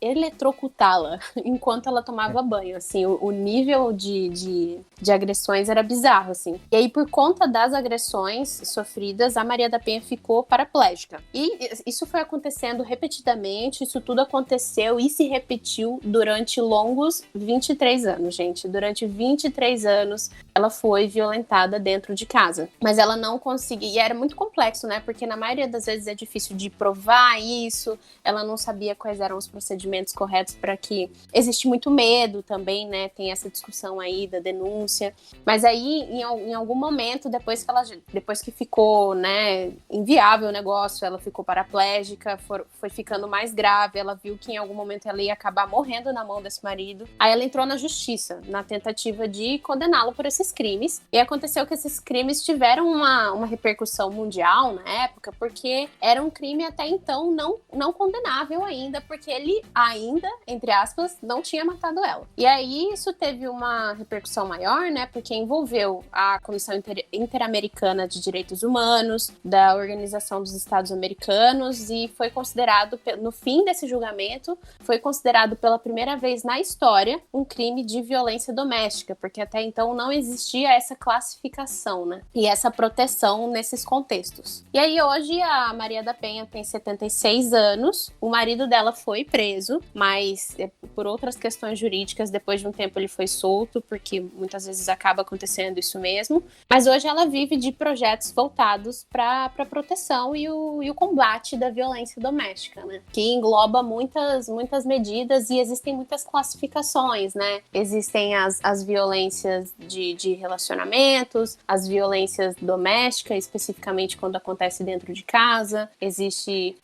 eletrocutá-la enquanto ela tomava banho, assim, o nível de agressões era bizarro, assim. E aí, por conta das agressões sofridas, a Maria da Penha ficou paraplégica. E isso foi acontecendo repetidamente, isso tudo aconteceu e se repetiu durante longos 23 anos, gente. Durante 23 anos, ela foi violentada dentro de casa. Mas ela não conseguia, e era muito complexo, né? Porque na maioria das vezes é difícil de provar isso, ela não sabia quais eram os procedimentos corretos para que... Existe muito medo também, né? Tem essa discussão aí da denúncia. Mas aí, em algum momento, depois que ficou, né, inviável o negócio, ela ficou paraplégica, foi ficando mais grave, ela viu que em algum momento ela ia acabar morrendo na mão desse marido. Aí ela entrou na justiça, na tentativa de condená-lo por esses crimes. E aconteceu que esses crimes tiveram uma repercussão mundial na época, porque era um crime até então não condenável ainda, porque ele ainda, entre aspas, não tinha matado ela. E aí isso teve uma repercussão maior, né, porque envolveu a Comissão Interamericana de Direitos Humanos, da Organização dos Estados Americanos, e foi considerado, no fim desse julgamento, foi considerado pela primeira vez na história um crime de violência doméstica, porque até então não existia essa classificação, né, e essa proteção nesses contextos. E aí hoje a Maria da Penha tem 76 anos, o marido dela foi preso, mas por outras questões jurídicas, depois de um tempo ele foi solto, porque muitas vezes acaba acontecendo isso mesmo, mas hoje ela vive de projetos voltados para a proteção e o combate da violência doméstica, né? Que engloba muitas medidas e existem muitas classificações, né? Existem as violências de relacionamentos, as violências domésticas, especificamente quando acontece dentro de casa, existe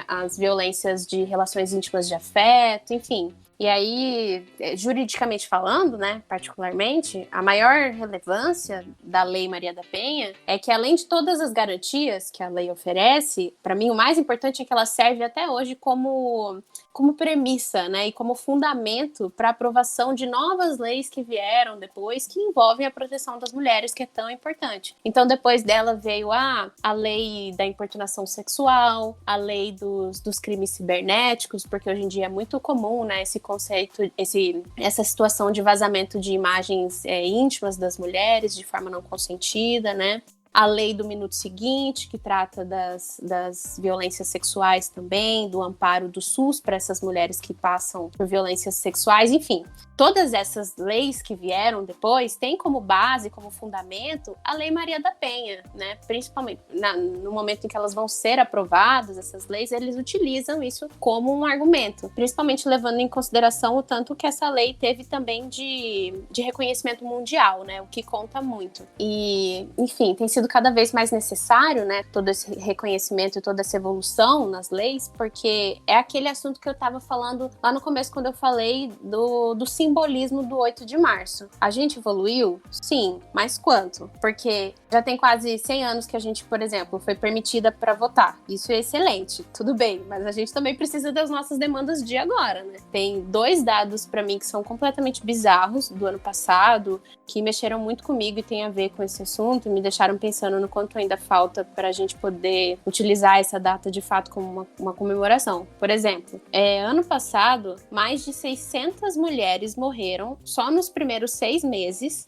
as violências de relações íntimas de afeto, enfim. E aí, juridicamente falando, né, particularmente, a maior relevância da Lei Maria da Penha é que, além de todas as garantias que a lei oferece, para mim o mais importante é que ela serve até hoje como premissa, né, e como fundamento para a aprovação de novas leis que vieram depois, que envolvem a proteção das mulheres, que é tão importante. Então, depois dela veio a lei da importunação sexual, a lei dos crimes cibernéticos, porque hoje em dia é muito comum, né, esse conceito, essa situação de vazamento de imagens íntimas das mulheres de forma não consentida, né? A lei do minuto seguinte, que trata das violências sexuais também, do amparo do SUS para essas mulheres que passam por violências sexuais, enfim. Todas essas leis que vieram depois têm como base, como fundamento, a Lei Maria da Penha, né? Principalmente no momento em que elas vão ser aprovadas, essas leis, eles utilizam isso como um argumento, principalmente levando em consideração o tanto que essa lei teve também de reconhecimento mundial, né? O que conta muito. E, enfim, tem sido cada vez mais necessário, né? Todo esse reconhecimento e toda essa evolução nas leis, porque é aquele assunto que eu estava falando lá no começo, quando eu falei do simbolismo do 8 de março. A gente evoluiu? Sim, mas quanto? Porque já tem quase 100 anos que a gente, por exemplo, foi permitida para votar. Isso é excelente, tudo bem, mas a gente também precisa das nossas demandas de agora, né? Tem 2 dados para mim que são completamente bizarros do ano passado, que mexeram muito comigo e tem a ver com esse assunto, e me deixaram pensando no quanto ainda falta para a gente poder utilizar essa data de fato como uma comemoração. Por exemplo, ano passado, mais de 600 mulheres morreram só nos primeiros 6 meses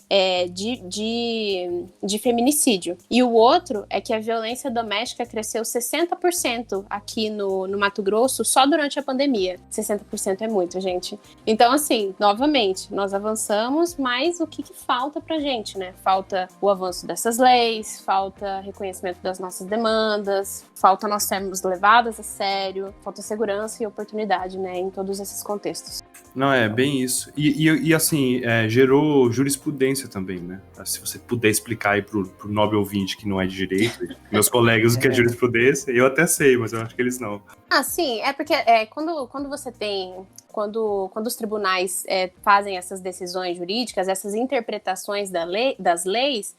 de feminicídio. E o outro é que a violência doméstica cresceu 60% aqui no Mato Grosso só durante a pandemia. 60% é muito, gente. Então, assim, novamente, nós avançamos, mas o que falta pra gente, né? Falta o avanço dessas leis, falta reconhecimento das nossas demandas, falta nós sermos levadas a sério, falta segurança e oportunidade, né? Em todos esses contextos. Não, é bem isso. E assim, gerou jurisprudência também, né? Se você puder explicar aí pro nobre ouvinte que não é de direito, meus colegas o que é jurisprudência, eu até sei, mas eu acho que eles não. Ah, sim, é porque quando você tem quando os tribunais fazem essas decisões jurídicas, essas interpretações das leis,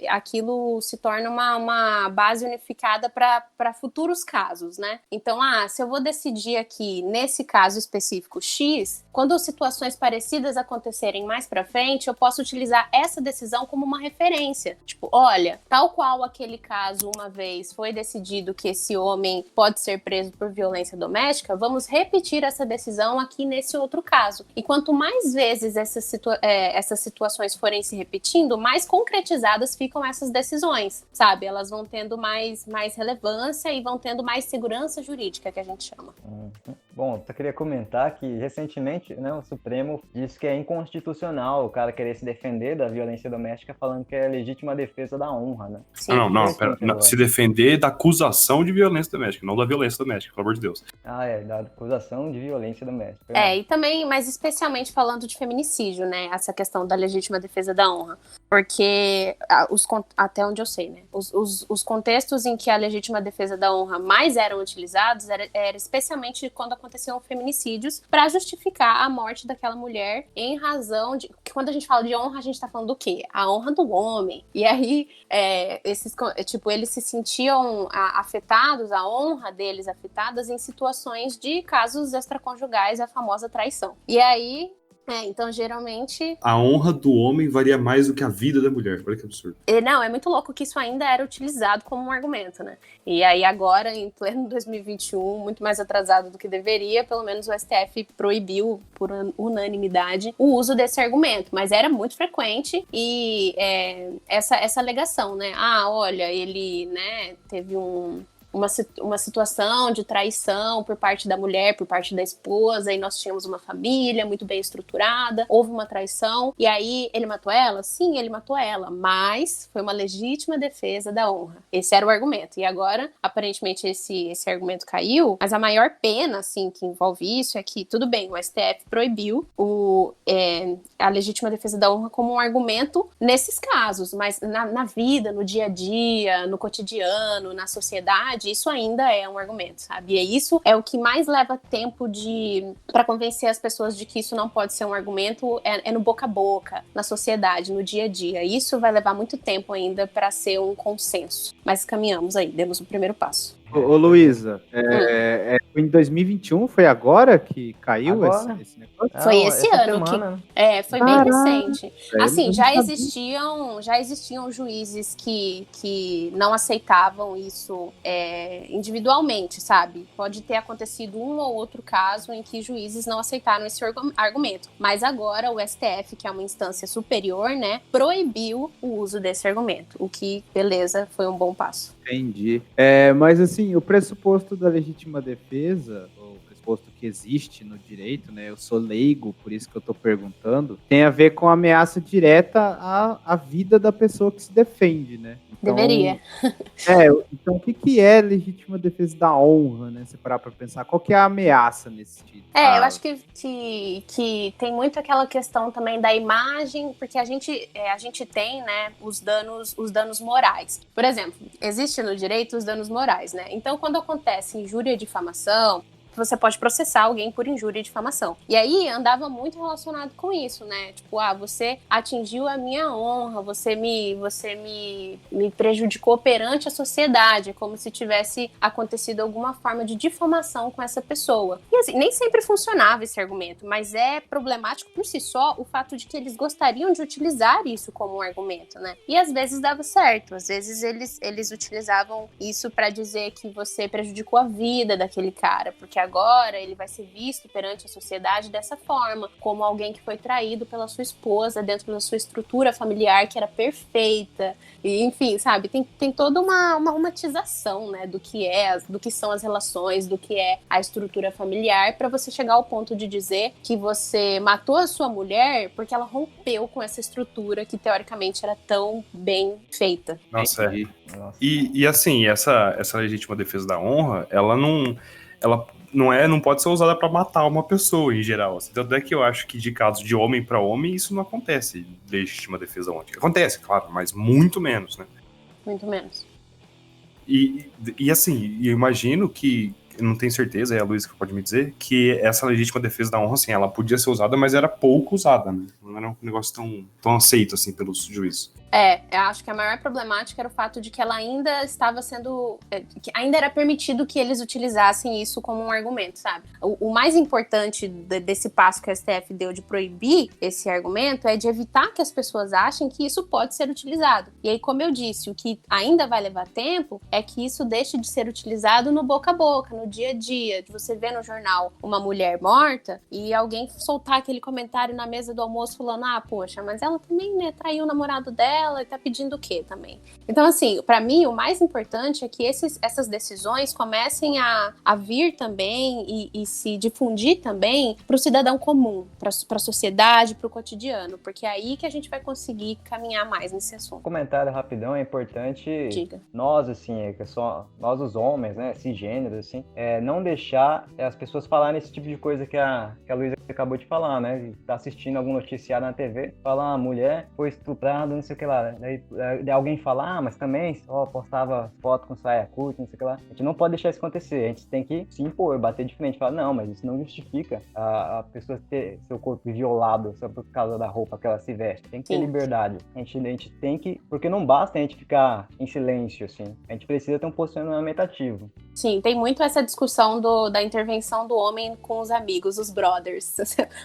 aquilo se torna uma base unificada para futuros casos, né? Então, se eu vou decidir aqui, nesse caso específico X, quando situações parecidas acontecerem mais para frente, eu posso utilizar essa decisão como uma referência. Tipo, olha, tal qual aquele caso uma vez foi decidido que esse homem pode ser preso por violência doméstica, vamos repetir essa decisão aqui nesse outro caso. E quanto mais vezes essas situações forem se repetindo, mais concretizadas ficam essas decisões, sabe? Elas vão tendo mais relevância e vão tendo mais segurança jurídica, que a gente chama. Bom, só queria comentar que recentemente, né, o Supremo disse que é inconstitucional o cara querer se defender da violência doméstica falando que é legítima defesa da honra, né? Sim. Não, se defender da acusação de violência doméstica, não da violência doméstica, pelo amor de Deus. Da acusação de violência doméstica. E também, mas especialmente falando de feminicídio, né, essa questão da legítima defesa da honra, porque até onde eu sei, né, os contextos em que a legítima defesa da honra mais eram utilizados era especialmente quando aconteciam feminicídios para justificar a morte daquela mulher em razão de... Quando a gente fala de honra, a gente tá falando do quê? A honra do homem. E aí, eles se sentiam afetados, a honra deles afetadas em situações de casos extraconjugais, a famosa traição. E aí... então, geralmente... A honra do homem varia mais do que a vida da mulher. Olha que absurdo. Não, é muito louco que isso ainda era utilizado como um argumento, né? E aí agora, em pleno 2021, muito mais atrasado do que deveria, pelo menos o STF proibiu, por unanimidade, o uso desse argumento. Mas era muito frequente e essa alegação, né? Olha, ele, né, teve uma situação de traição por parte da mulher, por parte da esposa, e nós tínhamos uma família muito bem estruturada, houve uma traição, e aí ele matou ela? Sim, ele matou ela, mas foi uma legítima defesa da honra. Esse era o argumento. E agora, aparentemente, esse argumento caiu, mas a maior pena, assim, que envolve isso é que, tudo bem, o STF proibiu a legítima defesa da honra como um argumento nesses casos, mas na vida, no dia a dia, no cotidiano, na sociedade, isso ainda é um argumento, sabe? E isso é o que mais leva tempo para convencer as pessoas de que isso não pode ser um argumento, é no boca a boca, na sociedade, no dia a dia. Isso vai levar muito tempo ainda para ser um consenso. Mas caminhamos aí, demos o primeiro passo. Ô Luísa, em 2021, foi agora que caiu esse negócio? Foi esse ano semana. Foi bem recente. Assim, já existiam juízes que não aceitavam isso individualmente, sabe? Pode ter acontecido um ou outro caso em que juízes não aceitaram esse argumento. Mas agora o STF, que é uma instância superior, né, proibiu o uso desse argumento. O que, beleza, foi um bom passo. Entendi. Mas assim, o pressuposto da legítima defesa, o pressuposto que existe no direito, né? Eu sou leigo, por isso que eu tô perguntando, tem a ver com a ameaça direta à vida da pessoa que se defende, né? Então, deveria. Então o que é legítima defesa da honra, né? Se parar pra pensar, qual que é a ameaça nesse sentido? Eu acho que tem muito aquela questão também da imagem, porque a gente tem, né, os danos morais. Por exemplo, existe no direito os danos morais, né? Então, quando acontece injúria e difamação, você pode processar alguém por injúria e difamação. E aí andava muito relacionado com isso, né? Tipo, você atingiu a minha honra, você me prejudicou perante a sociedade, como se tivesse acontecido alguma forma de difamação com essa pessoa. E assim, nem sempre funcionava esse argumento, mas é problemático por si só o fato de que eles gostariam de utilizar isso como um argumento, né? E às vezes dava certo, às vezes eles utilizavam isso para dizer que você prejudicou a vida daquele cara, porque agora ele vai ser visto perante a sociedade dessa forma, como alguém que foi traído pela sua esposa dentro da sua estrutura familiar que era perfeita, e enfim, sabe, tem toda uma romantização, né, do que são as relações, do que é a estrutura familiar, para você chegar ao ponto de dizer que você matou a sua mulher porque ela rompeu com essa estrutura que teoricamente era tão bem feita. Nossa, E assim, essa legítima defesa da honra, ela não pode ser usada para matar uma pessoa em geral. Assim. Tanto é que eu acho que de casos de homem para homem isso não acontece, legítima defesa da honra. Acontece, claro, mas muito menos, né? Muito menos. E assim, eu imagino que eu não tenho certeza, é a Luísa que pode me dizer, que essa legítima defesa da honra, assim, ela podia ser usada, mas era pouco usada, né? Não era um negócio tão aceito, assim, pelos juízes. Eu acho que a maior problemática era o fato de que ela ainda estava sendo... que ainda era permitido que eles utilizassem isso como um argumento, sabe? O mais importante desse passo que a STF deu de proibir esse argumento é de evitar que as pessoas achem que isso pode ser utilizado. E aí, como eu disse, o que ainda vai levar tempo é que isso deixe de ser utilizado no boca a boca, no dia a dia, de você ver no jornal uma mulher morta e alguém soltar aquele comentário na mesa do almoço falando, poxa, mas ela também, né, traiu o namorado dela e tá pedindo o quê também? Então, assim, pra mim, o mais importante é que essas decisões comecem a vir também e se difundir também pro cidadão comum, pra sociedade, pro cotidiano, porque é aí que a gente vai conseguir caminhar mais nesse assunto. Um comentário rapidão, é importante. Diga. Nós, assim, nós os homens, né, cisgêneros, assim, não deixar as pessoas falarem esse tipo de coisa que a Luísa acabou de falar, né? Tá assistindo algum noticiário na TV, fala, a mulher foi estuprada, não sei o que lá. Daí alguém fala, mas também postava foto com saia curta, não sei o que lá. A gente não pode deixar isso acontecer, a gente tem que se impor, bater de frente, falar, não, mas isso não justifica a pessoa ter seu corpo violado só por causa da roupa que ela se veste. Tem que ter liberdade. A gente tem que, porque não basta a gente ficar em silêncio, assim. A gente precisa ter um posicionamento ativo. Sim, tem muito essa discussão da intervenção do homem com os amigos, os brothers.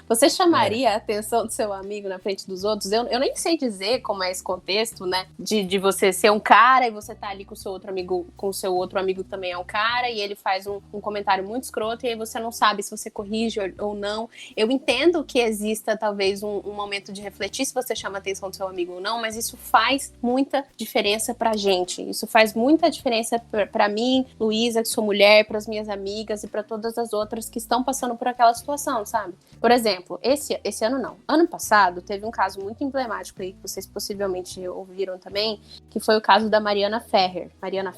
Você chamaria a atenção do seu amigo na frente dos outros? Eu nem sei dizer como é esse contexto, né? De você ser um cara e você tá ali com o seu outro amigo, que também é um cara, e ele faz um comentário muito escroto, e aí você não sabe se você corrige ou não. Eu entendo que exista talvez um momento de refletir se você chama a atenção do seu amigo ou não, mas isso faz muita diferença pra gente. Isso faz muita diferença pra mim, Luísa, que sou mulher, pras minhas amigas e pra todas as outras que estão passando por aquela situação, sabe? Por exemplo, esse ano não. Ano passado teve um caso muito emblemático aí, que vocês possivelmente ouviram também, que foi o caso da Mariana Ferrer. Mariana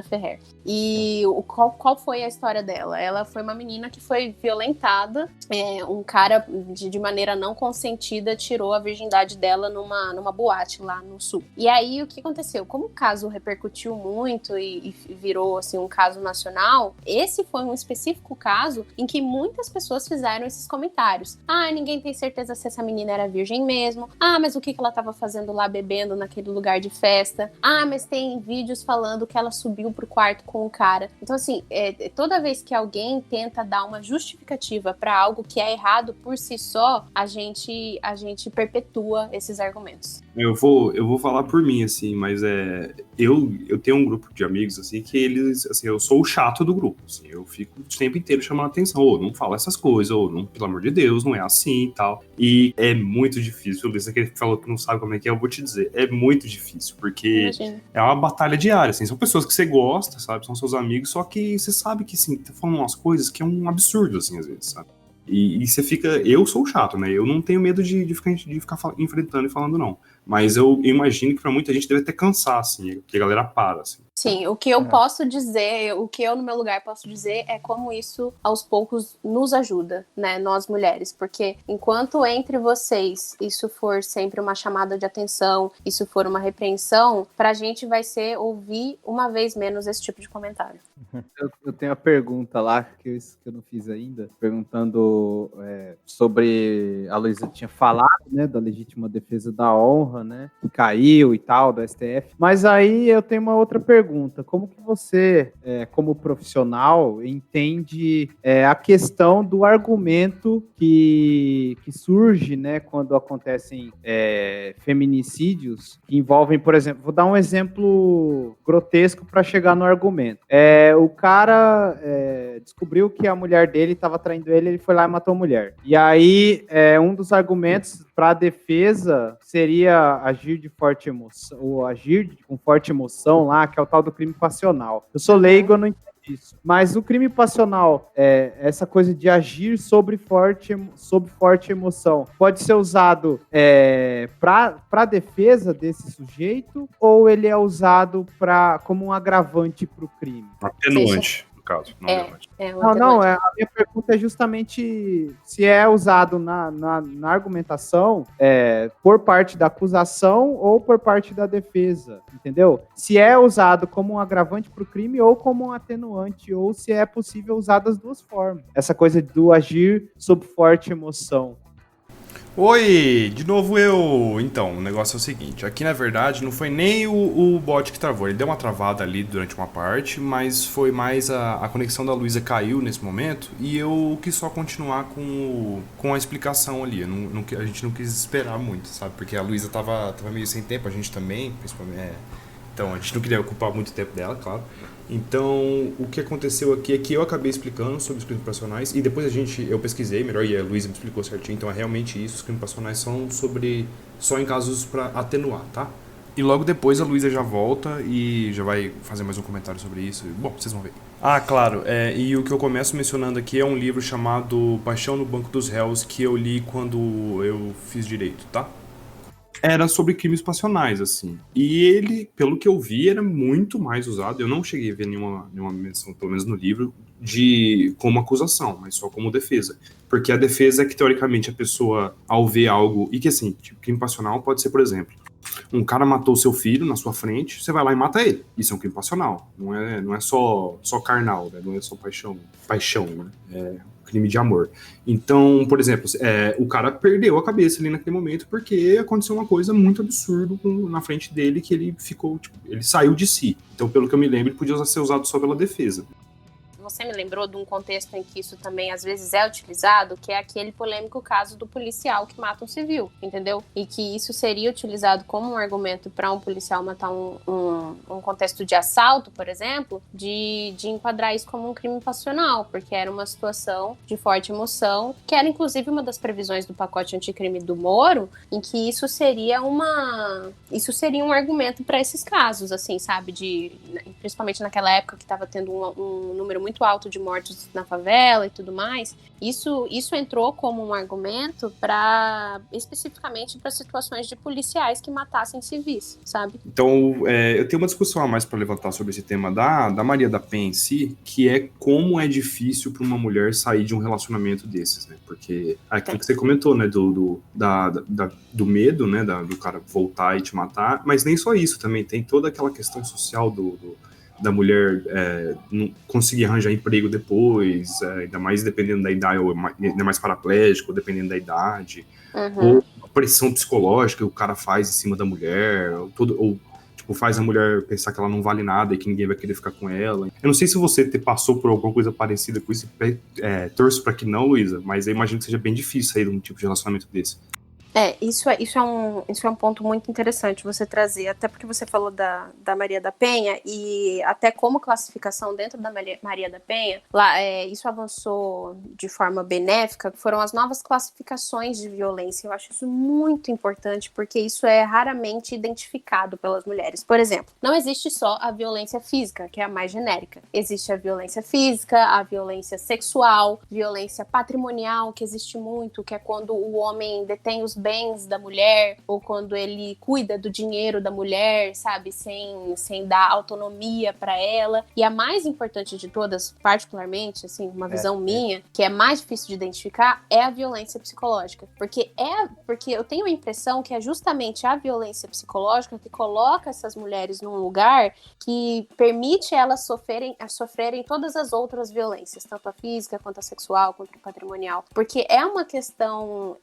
Ferrer. E qual foi a história dela? Ela foi uma menina que foi violentada, um cara de maneira não consentida tirou a virgindade dela numa boate lá no sul. E aí o que aconteceu? Como o caso repercutiu muito e virou assim um caso nacional, esse foi um específico caso em que muitas pessoas fizeram esses comentários. Ninguém tem certeza se essa menina era virgem mesmo. Mas o que ela estava fazendo lá bebendo naquele lugar de festa? Mas tem vídeos falando que ela subiu pro quarto com o cara. Então assim, toda vez que alguém tenta dar uma justificativa para algo que é errado por si só, a gente perpetua esses argumentos. Eu vou falar por mim, assim, mas eu tenho um grupo de amigos, assim, que eles, assim, eu sou o chato do grupo, assim, eu fico o tempo inteiro chamando a atenção, não fala essas coisas, não, pelo amor de Deus, não é assim e tal. E é muito difícil, Luiz, aquele que falou que não sabe como é que é, eu vou te dizer, é muito difícil, porque é uma batalha diária, assim, são pessoas que você gosta, sabe, são seus amigos, só que você sabe que, assim, tá falando umas coisas que é um absurdo, assim, às vezes, sabe? E você fica... Eu sou o chato, né? Eu não tenho medo de ficar enfrentando e falando, não. Mas eu imagino que pra muita gente deve até cansar, assim, porque a galera para, assim. Sim, o que eu posso dizer, o que eu no meu lugar posso dizer é como isso aos poucos nos ajuda, né, nós mulheres, porque enquanto entre vocês isso for sempre uma chamada de atenção, isso for uma repreensão, pra gente vai ser ouvir uma vez menos esse tipo de comentário. Eu tenho a pergunta lá, que eu não fiz ainda, perguntando sobre, a Luísa tinha falado, né, da legítima defesa da honra, né, que caiu e tal, do STF, mas aí eu tenho uma outra pergunta. Como que você, como profissional, entende a questão do argumento que surge, né, quando acontecem feminicídios que envolvem, por exemplo, vou dar um exemplo grotesco para chegar no argumento. O cara descobriu que a mulher dele estava traindo ele foi lá e matou a mulher. E aí, um dos argumentos para a defesa seria agir de forte emoção, ou agir com forte emoção lá, que é o tal do crime passional. Eu sou leigo, eu não entendo isso. Mas o crime passional, essa coisa de agir sob forte emoção, pode ser usado para defesa desse sujeito, ou ele é usado como um agravante para o crime? Atenuante. no caso. Não atenuante. A minha pergunta é justamente se é usado na argumentação por parte da acusação ou por parte da defesa, entendeu? Se é usado como um agravante para o crime ou como um atenuante, ou se é possível usar das duas formas. Essa coisa do agir sob forte emoção. Oi, de novo eu. Então, o negócio é o seguinte, aqui na verdade não foi nem o bot que travou, ele deu uma travada ali durante uma parte, mas foi mais a conexão da Luísa caiu nesse momento e eu quis só continuar com a explicação ali, a gente não quis esperar muito, sabe, porque a Luísa tava meio sem tempo, a gente também, principalmente, então a gente não queria ocupar muito tempo dela, claro. Então, o que aconteceu aqui é que eu acabei explicando sobre os crimes passionais e depois eu pesquisei melhor e a Luísa me explicou certinho. Então, é realmente isso, os crimes passionais são só em casos para atenuar, tá? E logo depois a Luísa já volta e já vai fazer mais um comentário sobre isso. Bom, vocês vão ver. Ah, claro, e o que eu começo mencionando aqui é um livro chamado Paixão no Banco dos Réus, que eu li quando eu fiz direito, tá? Era sobre crimes passionais, assim. E ele, pelo que eu vi, era muito mais usado. Eu não cheguei a ver nenhuma menção, pelo menos no livro, como acusação, mas só como defesa. Porque a defesa é que, teoricamente, a pessoa, ao ver algo... E que, assim, tipo, crime passional pode ser, por exemplo, um cara matou seu filho na sua frente, você vai lá e mata ele. Isso é um crime passional. Não é só carnal, né? Não é só paixão, né? É crime de amor. Então, por exemplo, o cara perdeu a cabeça ali naquele momento porque aconteceu uma coisa muito absurda na frente dele que ele ficou, ele saiu de si. Então, pelo que eu me lembro, ele podia ser usado só pela defesa. Você me lembrou de um contexto em que isso também às vezes é utilizado, que é aquele polêmico caso do policial que mata um civil, entendeu? E que isso seria utilizado como um argumento para um policial matar um contexto de assalto, por exemplo, de enquadrar isso como um crime passional, porque era uma situação de forte emoção, que era inclusive uma das previsões do pacote anticrime do Moro, em que isso seria um argumento para esses casos, assim, sabe? Principalmente naquela época que estava tendo um número muito alto de mortos na favela e tudo mais, isso entrou como um argumento especificamente para situações de policiais que matassem civis, sabe? Então, eu tenho uma discussão a mais para levantar sobre esse tema da Maria da Penha em si, que é como é difícil para uma mulher sair de um relacionamento desses, né? Porque aquilo que você comentou, né, do medo, né, do cara voltar e te matar, mas nem só isso, também tem toda aquela questão social da mulher não conseguir arranjar emprego depois, ainda mais dependendo da idade, ou ainda mais paraplégico, dependendo da idade, ou a pressão psicológica que o cara faz em cima da mulher, ou tipo, faz a mulher pensar que ela não vale nada e que ninguém vai querer ficar com ela. Eu não sei se você passou por alguma coisa parecida com isso, torço pra que não, Luísa, mas eu imagino que seja bem difícil sair de um tipo de relacionamento desse. Isso é um ponto muito interessante você trazer, até porque você falou da Maria da Penha e até como classificação dentro da Maria da Penha, lá, isso avançou de forma benéfica, foram as novas classificações de violência. Eu acho isso muito importante porque isso é raramente identificado pelas mulheres. Por exemplo, não existe só a violência física, que é a mais genérica. Existe a violência física, a violência sexual, violência patrimonial, que existe muito, que é quando o homem detém os bens da mulher, ou quando ele cuida do dinheiro da mulher, sabe, sem dar autonomia para ela. E a mais importante de todas, particularmente, assim, uma visão minha, que é mais difícil de identificar, é a violência psicológica. Porque eu tenho a impressão que é justamente a violência psicológica que coloca essas mulheres num lugar que permite elas sofrerem todas as outras violências, tanto a física, quanto a sexual, quanto a patrimonial. Porque é uma questão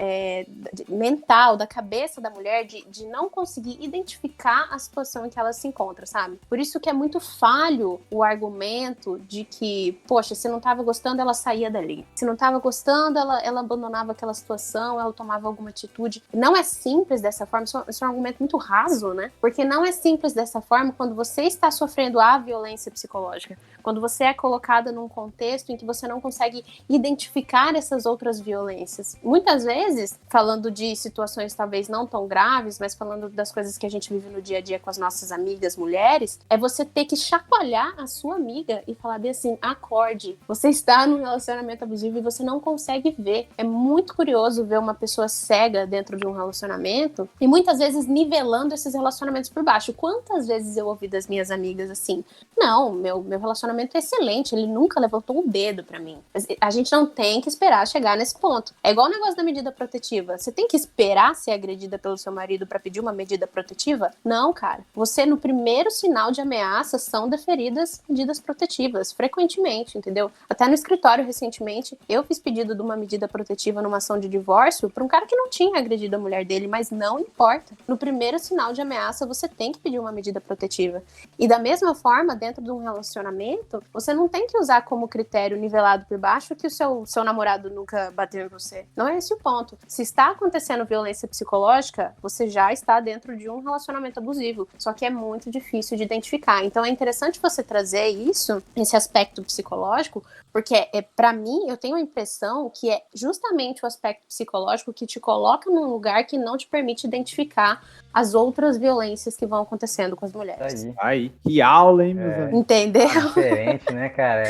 mental, da cabeça da mulher, de não conseguir identificar a situação em que ela se encontra, sabe? Por isso que é muito falho o argumento de que, poxa, se não tava gostando, ela saía dali. Se não tava gostando, ela abandonava aquela situação, ela tomava alguma atitude. Não é simples dessa forma, isso é um argumento muito raso, né? Porque não é simples dessa forma quando você está sofrendo a violência psicológica, quando você é colocada num contexto em que você não consegue identificar essas outras violências. Muitas vezes, falando de situações talvez não tão graves, mas falando das coisas que a gente vive no dia a dia com as nossas amigas mulheres, é você ter que chacoalhar a sua amiga e falar bem assim, acorde, você está num relacionamento abusivo e você não consegue ver. É muito curioso ver uma pessoa cega dentro de um relacionamento e muitas vezes nivelando esses relacionamentos por baixo. Quantas vezes eu ouvi das minhas amigas assim, não, meu relacionamento é excelente, ele nunca levantou um dedo pra mim. A gente não tem que esperar chegar nesse ponto. É igual o negócio da medida protetiva. Você tem que esperar ser agredida pelo seu marido pra pedir uma medida protetiva? Não, cara. Você, no primeiro sinal de ameaça, são deferidas medidas protetivas, frequentemente, entendeu? Até no escritório, recentemente, eu fiz pedido de uma medida protetiva numa ação de divórcio pra um cara que não tinha agredido a mulher dele, mas não importa. No primeiro sinal de ameaça, você tem que pedir uma medida protetiva. E da mesma forma, dentro de um relacionamento, você não tem que usar como critério nivelado por baixo que o seu namorado nunca bateu em você. Não é esse o ponto. Se está acontecendo violência psicológica, você já está dentro de um relacionamento abusivo. Só que é muito difícil de identificar. Então é interessante você trazer isso, esse aspecto psicológico, porque para mim, eu tenho a impressão que é justamente o aspecto psicológico que te coloca num lugar que não te permite identificar as outras violências que vão acontecendo com as mulheres. Aí, que aula, hein, meus amigos? Entendeu? Diferente, né, cara?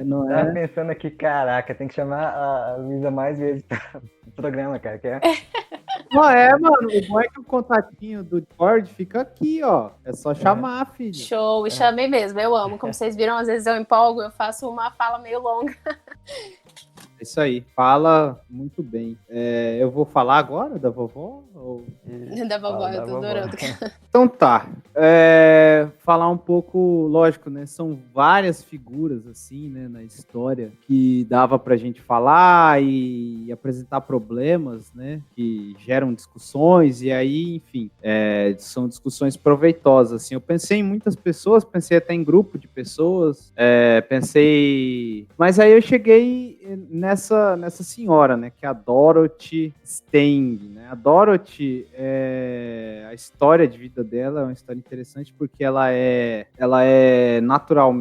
Não Tava é? pensando aqui, caraca, tem que chamar a Luísa mais vezes pro programa, cara. Que é... Não mano. O bom é que o contatinho do Discord fica aqui, ó. É só chamar, filho. Show, e chamei mesmo, eu amo. Como vocês viram, às vezes eu empolgo, eu faço uma fala meio longa. É isso aí, fala muito bem. Eu vou falar agora da vovó? Da vovó, eu tô adorando. Então tá. Falar um pouco, lógico, né? São várias figuras, assim, né, na história que dava pra gente falar e apresentar problemas, né? Que geram discussões e aí, enfim, são discussões proveitosas, assim. Eu pensei em muitas pessoas, pensei até em grupo de pessoas, mas aí eu cheguei nessa senhora, né, que é a Dorothy Stang, né? A Dorothy, a história de vida dela é uma história interessante porque ela é natural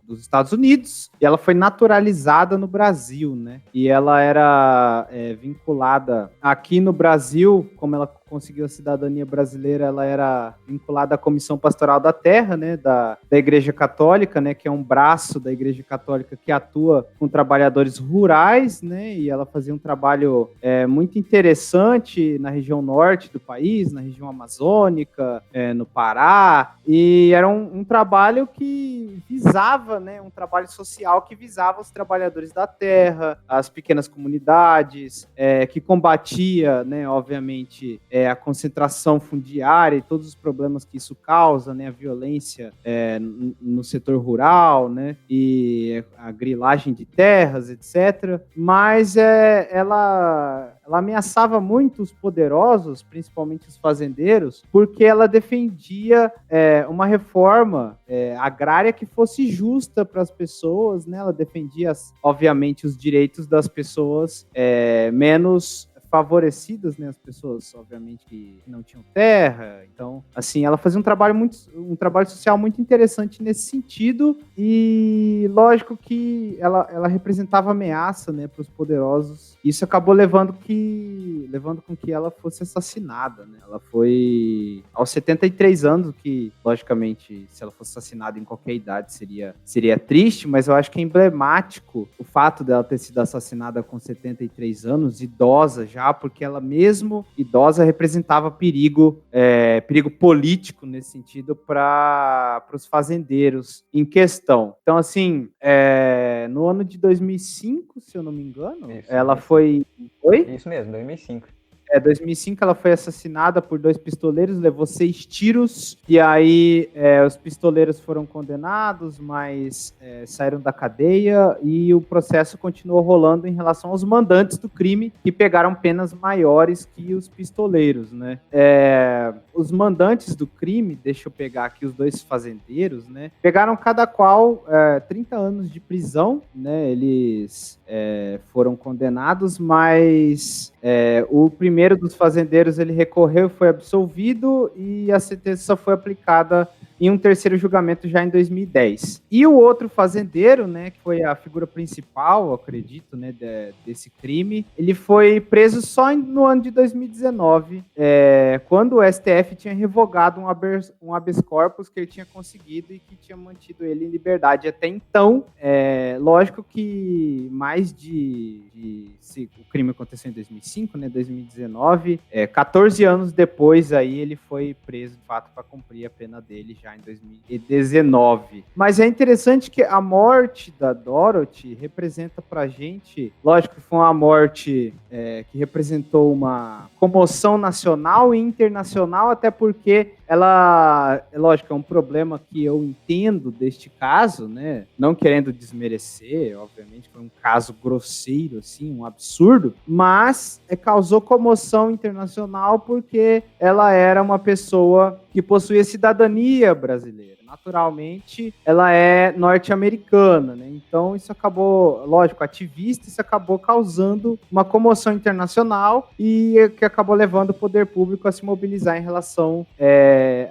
dos Estados Unidos e ela foi naturalizada no Brasil, né? E ela era vinculada aqui no Brasil, como ela conseguiu a cidadania brasileira, ela era vinculada à Comissão Pastoral da Terra, né, da Igreja Católica, né, que é um braço da Igreja Católica que atua com trabalhadores rurais, né, e ela fazia um trabalho muito interessante na região norte do país, na região amazônica, no Pará, e era um trabalho que visava, né, um trabalho social que visava os trabalhadores da terra, as pequenas comunidades, que combatia, né, obviamente, a concentração fundiária e todos os problemas que isso causa, né, a violência no setor rural, né, e a grilagem de terras, etc. Mas ela ameaçava muito os poderosos, principalmente os fazendeiros, porque ela defendia uma reforma agrária que fosse justa para as pessoas, né? Ela defendia, obviamente, os direitos das pessoas menos favorecidas, né, as pessoas, obviamente, que não tinham terra. Então, assim, ela fazia um trabalho social muito interessante nesse sentido e, lógico, que ela representava ameaça, né, para os poderosos. Isso acabou levando com que ela fosse assassinada, né? Ela foi aos 73 anos, que, logicamente, se ela fosse assassinada em qualquer idade seria triste, mas eu acho que é emblemático o fato dela ter sido assassinada com 73 anos, idosa já, porque ela mesmo idosa representava perigo político nesse sentido para os fazendeiros em questão. Então, assim, no ano de 2005, se eu não me engano, ela foi... Oi? Isso mesmo, 2005. 2005 ela foi assassinada por 2 pistoleiros, levou 6 tiros, e aí os pistoleiros foram condenados, mas saíram da cadeia, e o processo continuou rolando em relação aos mandantes do crime, que pegaram penas maiores que os pistoleiros, né? Os mandantes do crime, deixa eu pegar aqui os 2 fazendeiros, né? Pegaram cada qual 30 anos de prisão, né? Eles foram condenados, mas o primeiro dos fazendeiros ele recorreu, foi absolvido e a sentença só foi aplicada e um terceiro julgamento já em 2010. E o outro fazendeiro, né, que foi a figura principal, acredito, né, desse crime, ele foi preso só no ano de 2019, quando o STF tinha revogado um habeas corpus que ele tinha conseguido e que tinha mantido ele em liberdade até então. Lógico que mais se o crime aconteceu em 2005, né, 2019, 14 anos depois aí ele foi preso de fato para cumprir a pena dele já em 2019. Mas é interessante que a morte da Dorothy representa pra gente, lógico que foi uma morte que representou uma comoção nacional e internacional, até porque ela, lógico, é um problema que eu entendo deste caso, né? Não querendo desmerecer, obviamente, foi um caso grosseiro, assim, um absurdo, mas causou comoção internacional porque ela era uma pessoa que possuía cidadania brasileira. Naturalmente, ela é norte-americana, né? Então, isso acabou, lógico, ativista, isso acabou causando uma comoção internacional e que acabou levando o poder público a se mobilizar em relação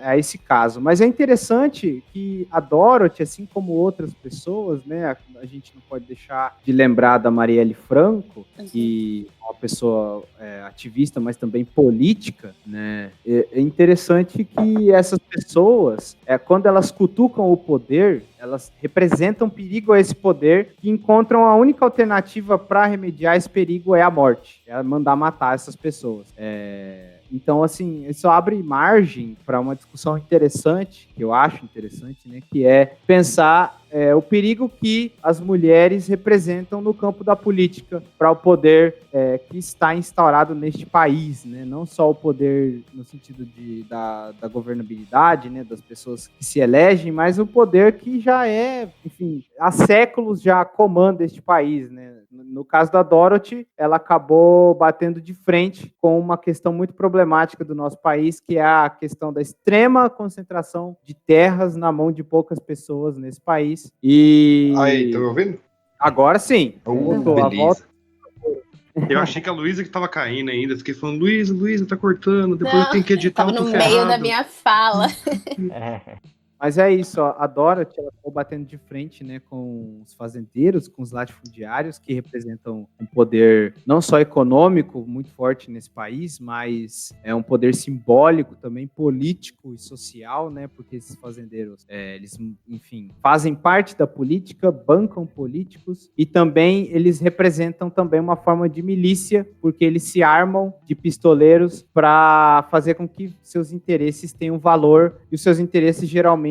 a esse caso. Mas é interessante que a Dorothy, assim como outras pessoas, né? A gente não pode deixar de lembrar da Marielle Franco, que é uma pessoa ativista, mas também política, né? É interessante que essas pessoas, quando elas cutucam o poder, elas representam perigo a esse poder e encontram a única alternativa para remediar esse perigo é a morte, é mandar matar essas pessoas. Então, assim, isso abre margem para uma discussão interessante, que eu acho interessante, né, que é pensar o perigo que as mulheres representam no campo da política para o poder que está instaurado neste país, né? Não só o poder no sentido da governabilidade, né, das pessoas que se elegem, mas o poder que já enfim, há séculos já comanda este país, né? No caso da Dorothy, ela acabou batendo de frente com uma questão muito problemática do nosso país, que é a questão da extrema concentração de terras na mão de poucas pessoas nesse país. Aí, tá me ouvindo? Agora sim. Beleza. A volta. Eu achei que a Luísa que tava caindo ainda. Fiquei falando, Luísa, tá cortando. Depois eu tenho que editar. Tava no meio da minha fala. Mas é isso, ó, a Dorothy, ela ficou batendo de frente, né, com os fazendeiros, com os latifundiários, que representam um poder não só econômico muito forte nesse país, mas é um poder simbólico também, político e social, né, porque esses fazendeiros, eles, enfim, fazem parte da política, bancam políticos e também eles representam também uma forma de milícia, porque eles se armam de pistoleiros para fazer com que seus interesses tenham valor e os seus interesses geralmente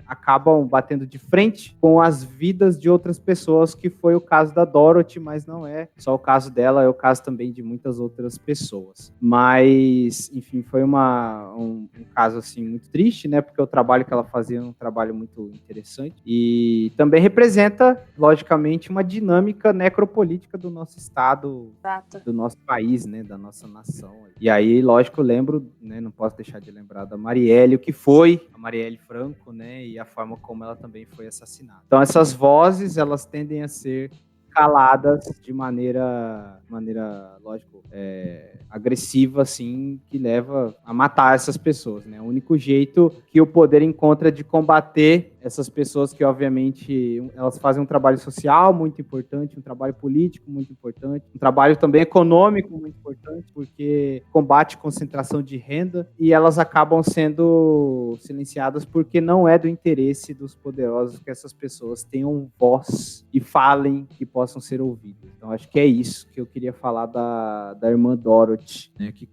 acabam batendo de frente com as vidas de outras pessoas, que foi o caso da Dorothy, mas não é só o caso dela, é o caso também de muitas outras pessoas. Mas, enfim, foi um caso, assim, muito triste, né, porque o trabalho que ela fazia é um trabalho muito interessante e também representa, logicamente, uma dinâmica necropolítica do nosso estado, Exato. Do nosso país, né, da nossa nação. E aí, lógico, eu lembro, né, não posso deixar de lembrar da Marielle, o que foi a Marielle Franco, né, e a forma como ela também foi assassinada. Então essas vozes, elas tendem a ser caladas de maneira lógico, agressiva, assim, que leva a matar essas pessoas, né? O único jeito que o poder encontra de combater essas pessoas que, obviamente, elas fazem um trabalho social muito importante, um trabalho político muito importante, um trabalho também econômico muito importante, porque combate concentração de renda, e elas acabam sendo silenciadas porque não é do interesse dos poderosos que essas pessoas tenham voz e falem, que possam ser ouvidas. Então, acho que é isso que eu queria falar da irmã Dorothy, né? Que,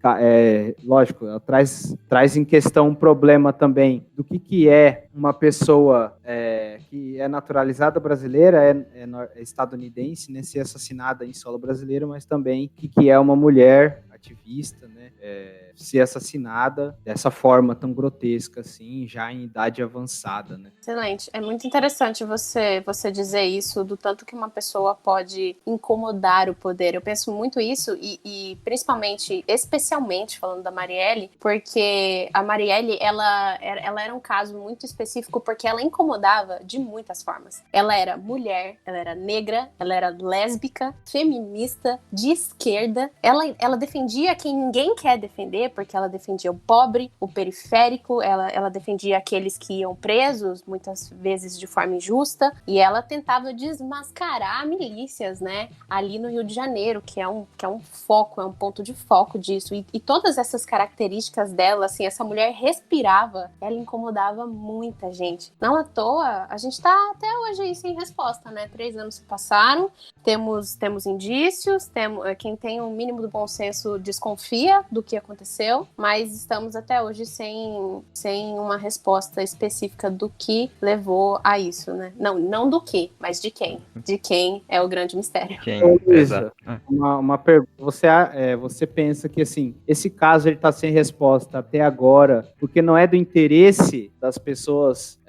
lógico, ela traz em questão um problema também do que é uma pessoa que é naturalizada brasileira, é estadunidense, né, ser assassinada em solo brasileiro, mas também que é uma mulher ativista, né, ser assassinada dessa forma tão grotesca, assim, já em idade avançada, né. Excelente. É muito interessante você dizer isso, do tanto que uma pessoa pode incomodar o poder. Eu penso muito isso e principalmente, especialmente falando da Marielle, porque a Marielle, ela era um caso muito específico porque ela incomodava de muitas formas. Ela era mulher, ela era negra, ela era lésbica, feminista, de esquerda, ela defendia defendia quem ninguém quer defender, porque ela defendia o pobre, o periférico, ela defendia aqueles que iam presos, muitas vezes de forma injusta, e ela tentava desmascarar milícias, né, ali no Rio de Janeiro, que é um foco, é um ponto de foco disso, e todas essas características dela, assim, essa mulher respirava, ela incomodava muita gente. Não à toa, a gente tá até hoje aí sem resposta, né, 3 anos se passaram, temos indícios, quem tem o mínimo do bom senso desconfia do que aconteceu, mas estamos até hoje sem uma resposta específica do que levou a isso, né? Não do que, mas de quem. De quem é o grande mistério. Luísa, uma pergunta. Você pensa que, assim, esse caso ele está sem resposta até agora, porque não é do interesse das pessoas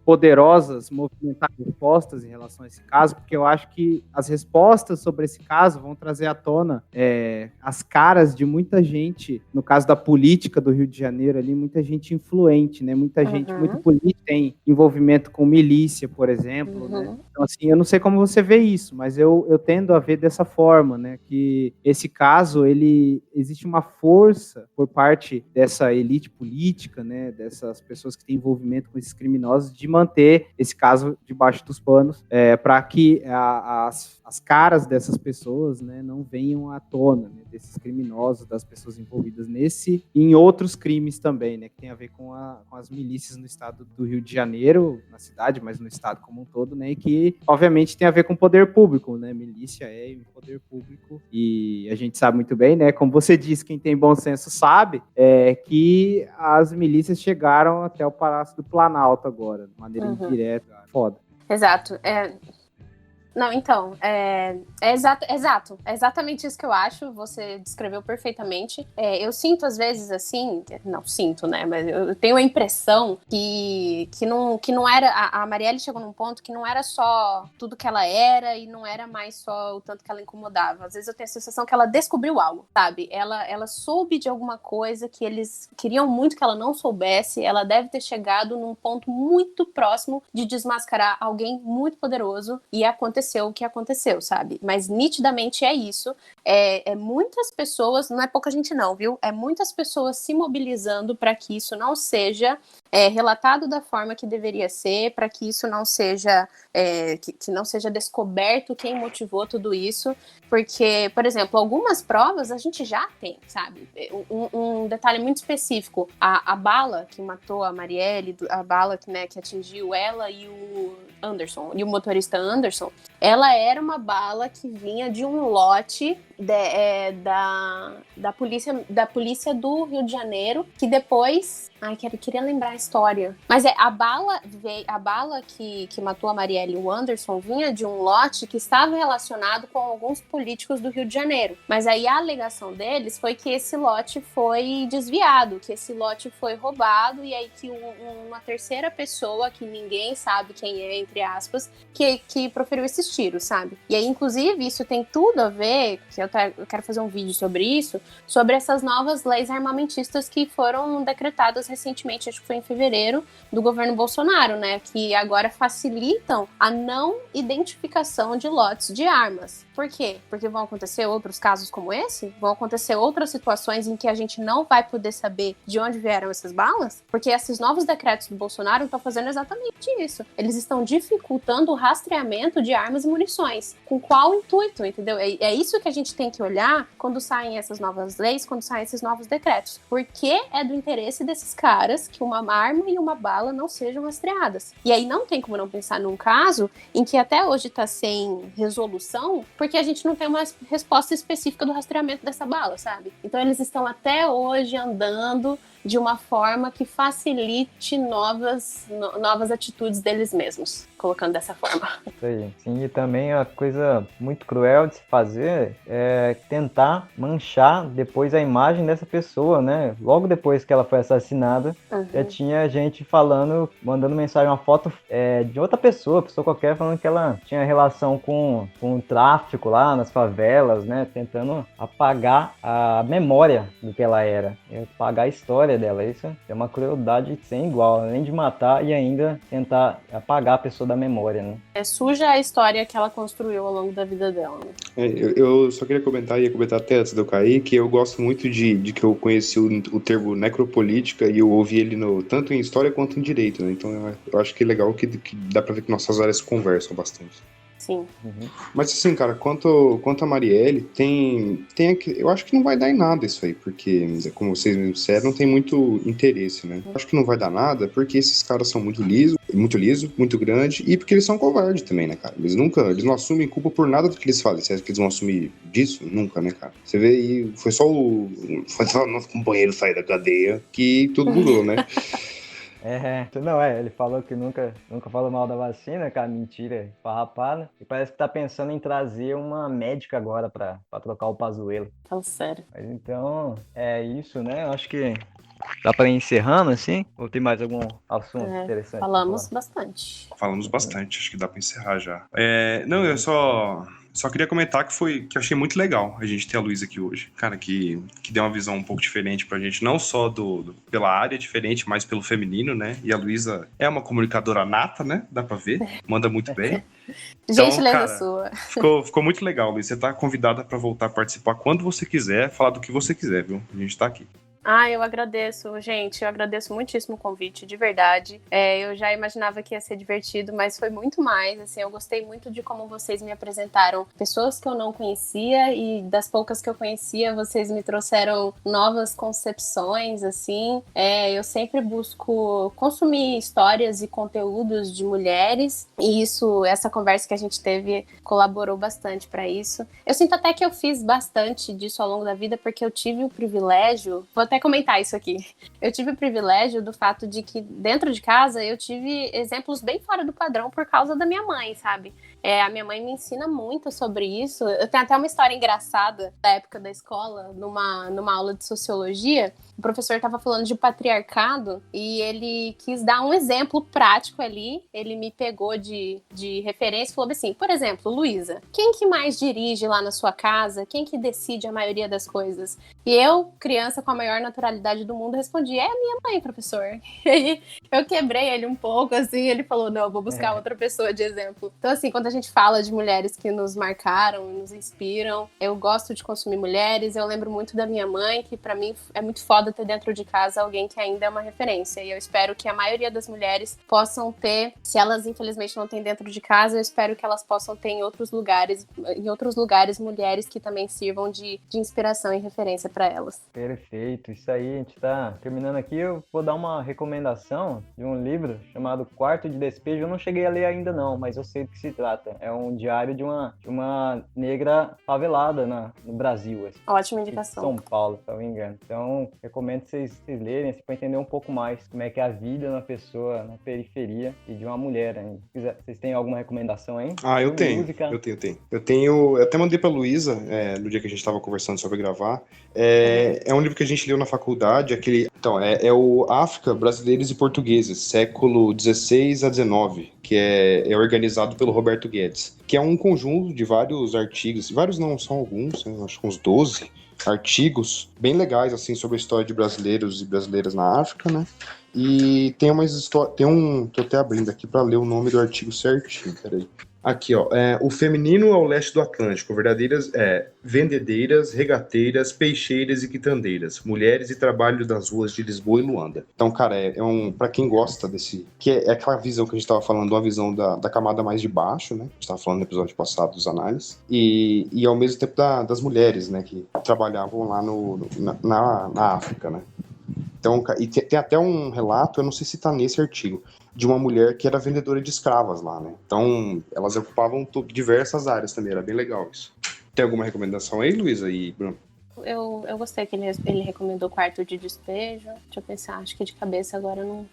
poderosas movimentar respostas em relação a esse caso, porque eu acho que as respostas sobre esse caso vão trazer à tona as caras de muita gente, no caso da política do Rio de Janeiro ali, muita gente influente, né? Muita gente muito política, tem envolvimento com milícia, por exemplo, né? Então, assim, eu não sei como você vê isso, mas eu tendo a ver dessa forma, né? Que esse caso, existe uma força por parte dessa elite política, né? Dessas pessoas que têm envolvimento com esses criminosos, de manter esse caso debaixo dos panos, para que as caras dessas pessoas, né, não venham à tona, né, desses criminosos, das pessoas envolvidas nesse e em outros crimes também, né, que tem a ver com as milícias no estado do Rio de Janeiro, na cidade, mas no estado como um todo, né, e que obviamente tem a ver com o poder público, né, milícia é um poder público, e a gente sabe muito bem, né, como você disse, quem tem bom senso sabe, que as milícias chegaram até o Palácio do Planalto agora, de maneira indireta, foda. Exato, Não, então, exato, é exatamente isso que eu acho, você descreveu perfeitamente. Eu sinto às vezes assim, não sinto, né, mas eu tenho a impressão que não era, a Marielle chegou num ponto que não era só tudo que ela era e não era mais só o tanto que ela incomodava. Às vezes eu tenho a sensação que ela descobriu algo, sabe? Ela soube de alguma coisa que eles queriam muito que ela não soubesse, ela deve ter chegado num ponto muito próximo de desmascarar alguém muito poderoso e aconteceu o que aconteceu, sabe? Mas nitidamente é isso. Muitas pessoas, não é pouca gente não, viu? É muitas pessoas se mobilizando para que isso não seja relatado da forma que deveria ser, para que isso não seja que não seja descoberto quem motivou tudo isso, porque, por exemplo, algumas provas a gente já tem, sabe? Um detalhe muito específico, a bala que matou a Marielle, a bala que atingiu ela e o Anderson, e o motorista Anderson, ela era uma bala que vinha de um lote da polícia do Rio de Janeiro, que depois... queria lembrar a história. Mas a bala que matou a Marielle e o Anderson vinha de um lote que estava relacionado com alguns políticos do Rio de Janeiro. Mas aí a alegação deles foi que esse lote foi desviado, que esse lote foi roubado, e aí que uma terceira pessoa, que ninguém sabe quem é, entre aspas, que proferiu esses tiros, sabe? E aí, inclusive, isso tem tudo a ver, que eu quero fazer um vídeo sobre isso, sobre essas novas leis armamentistas que foram decretadas recentemente, acho que foi em fevereiro, do governo Bolsonaro, né, que agora facilitam a não identificação de lotes de armas. Por quê? Porque vão acontecer outros casos como esse? Vão acontecer outras situações em que a gente não vai poder saber de onde vieram essas balas? Porque esses novos decretos do Bolsonaro estão fazendo exatamente isso. Eles estão dificultando o rastreamento de armas e munições. Com qual intuito, entendeu? É isso que a gente tem que olhar quando saem essas novas leis, quando saem esses novos decretos. Porque é do interesse desses caras que uma arma e uma bala não sejam rastreadas. E aí não tem como não pensar num caso em que até hoje está sem resolução, porque a gente não tem uma resposta específica do rastreamento dessa bala, sabe? Então eles estão até hoje andando de uma forma que facilite novas atitudes deles mesmos, colocando dessa forma. Isso aí. Sim, e também a coisa muito cruel de se fazer é tentar manchar depois a imagem dessa pessoa, né? Logo depois que ela foi assassinada, já tinha gente falando, mandando mensagem, uma foto de outra pessoa qualquer, falando que ela tinha relação com o tráfico lá nas favelas, né? Tentando apagar a memória do que ela era, apagar a história dela. Isso é uma crueldade sem igual, além de matar e ainda tentar apagar a pessoa da memória, né? Suja a história que ela construiu ao longo da vida dela, né? Eu só queria comentar, ia comentar até antes de eu cair, que eu gosto muito de que eu conheci o termo necropolítica e eu ouvi ele tanto em história quanto em direito, né? Então eu acho que é legal que dá pra ver que nossas áreas conversam bastante. Sim. Mas assim, cara, quanto a Marielle, eu acho que não vai dar em nada isso aí, porque, como vocês me disseram, não tem muito interesse, né? Eu acho que não vai dar nada porque esses caras são muito liso, muito grande, e porque eles são covardes também, né, cara? Eles não assumem culpa por nada do que eles fazem. Você acha que eles vão assumir disso? Nunca, né, cara? Você vê aí, foi só o nosso companheiro sair da cadeia que tudo mudou, né? Ele falou que nunca falou mal da vacina, cara, mentira, farrapada. E parece que tá pensando em trazer uma médica agora pra trocar o Pazuello. Fala sério. Mas então, é isso, né? Eu acho que dá pra ir encerrando, assim? Ou tem mais algum assunto interessante? Falamos bastante. Falamos bastante, acho que dá pra encerrar já. Não, eu só queria comentar que eu achei muito legal a gente ter a Luísa aqui hoje. Cara, que deu uma visão um pouco diferente pra gente, não só pela área diferente, mas pelo feminino, né? E a Luísa é uma comunicadora nata, né? Dá pra ver, manda muito bem. Gentileza cara, sua. Ficou muito legal, Luísa. Você tá convidada pra voltar a participar quando você quiser, falar do que você quiser, viu? A gente tá aqui. Eu agradeço, gente. Eu agradeço muitíssimo o convite, de verdade. Eu já imaginava que ia ser divertido, mas foi muito mais. Assim, eu gostei muito de como vocês me apresentaram pessoas que eu não conhecia e das poucas que eu conhecia, vocês me trouxeram novas concepções, assim. Eu sempre busco consumir histórias e conteúdos de mulheres e essa conversa que a gente teve colaborou bastante para isso. Eu sinto até que eu fiz bastante disso ao longo da vida porque eu tive o privilégio, vou até comentar isso aqui. Eu tive o privilégio do fato de que dentro de casa eu tive exemplos bem fora do padrão por causa da minha mãe, sabe? A minha mãe me ensina muito sobre isso. Eu tenho até uma história engraçada da época da escola, numa aula de sociologia. O professor estava falando de patriarcado e ele quis dar um exemplo prático ali. Ele me pegou de referência e falou assim, por exemplo, Luísa, quem que mais dirige lá na sua casa? Quem que decide a maioria das coisas? E eu, criança com a maior naturalidade do mundo, respondi, é a minha mãe, professor. E aí eu quebrei ele um pouco, assim, ele falou, não, eu vou buscar outra pessoa de exemplo. Então, assim, quando a gente fala de mulheres que nos marcaram, nos inspiram, eu gosto de consumir mulheres, eu lembro muito da minha mãe, que pra mim é muito foda ter dentro de casa alguém que ainda é uma referência, e eu espero que a maioria das mulheres possam ter, se elas infelizmente não têm dentro de casa, eu espero que elas possam ter em outros lugares mulheres que também sirvam de inspiração e referência pra elas. Perfeito, isso aí, a gente tá terminando aqui, eu vou dar uma recomendação de um livro chamado Quarto de Despejo, eu não cheguei a ler ainda não, mas eu sei do que se trata, é um diário de uma negra favelada no Brasil, assim, ótima indicação. São Paulo, se não me engano, então recomendo vocês lerem, assim, para entender um pouco mais como é que é a vida de uma pessoa na periferia e de uma mulher, hein? Vocês têm alguma recomendação aí? Eu tenho. Eu até mandei pra Luísa, no dia que a gente tava conversando sobre gravar, é um livro que a gente leu na faculdade, é o África, Brasileiros e Portugueses, século XVI a XIX, que é organizado pelo Roberto Guedes, que é um conjunto de vários artigos, vários não, são alguns, acho que uns 12 artigos bem legais, assim, sobre a história de brasileiros e brasileiras na África, né? E tem umas histórias, tô até abrindo aqui para ler o nome do artigo certinho, peraí. Aqui, ó, o feminino ao leste do Atlântico, verdadeiras vendedeiras, regateiras, peixeiras e quitandeiras, mulheres e trabalho das ruas de Lisboa e Luanda. Então, cara, pra quem gosta que é aquela visão que a gente tava falando, uma visão da camada mais de baixo, né? A gente tava falando no episódio passado dos análises, e ao mesmo tempo das mulheres, né, que trabalhavam lá na África, né? Então, e tem até um relato, eu não sei se tá nesse artigo, de uma mulher que era vendedora de escravas lá, né? Então, elas ocupavam diversas áreas também, era bem legal isso. Tem alguma recomendação aí, Luísa e Bruno? Eu gostei que ele recomendou Quarto de Despejo. Deixa eu pensar, acho que de cabeça agora não...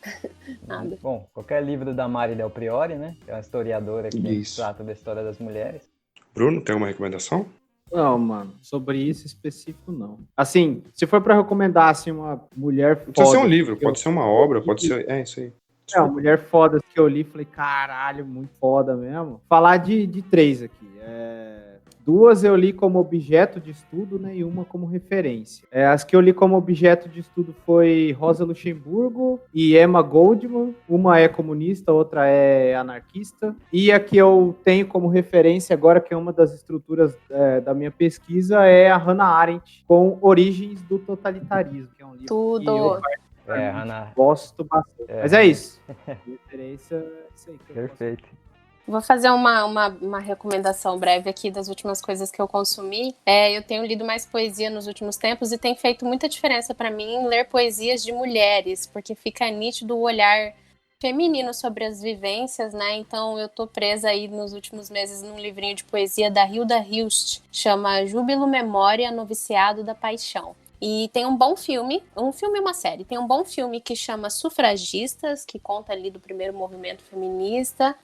nada. Bom, qualquer livro da Mari Del Priori, né? Que é uma historiadora que trata da história das mulheres. Bruno, tem alguma recomendação? Não, mano, sobre isso específico, não. Assim, se for pra recomendar, assim, uma mulher foda... Pode ser um livro, pode ser uma obra, pode ser... isso aí. Uma mulher foda que eu li, falei, caralho, muito foda mesmo. Falar de três aqui. 2 eu li como objeto de estudo, né, e uma como referência. As que eu li como objeto de estudo foi Rosa Luxemburgo e Emma Goldman. Uma é comunista, outra é anarquista. E a que eu tenho como referência agora, que é uma das estruturas da minha pesquisa, é a Hannah Arendt, com Origens do Totalitarismo, que é um livro que eu Hannah... gosto bastante. Mas é isso. Referência é isso aí. Perfeito. Vou fazer uma recomendação breve aqui das últimas coisas que eu consumi. Eu tenho lido mais poesia nos últimos tempos e tem feito muita diferença para mim ler poesias de mulheres, porque fica nítido o olhar feminino sobre as vivências, né? Então eu tô presa aí nos últimos meses num livrinho de poesia da Hilda Hilst, chama Júbilo, Memória, Noviciado da Paixão. E tem um bom filme, e uma série. Tem um bom filme que chama Sufragistas, que conta ali do primeiro movimento feminista,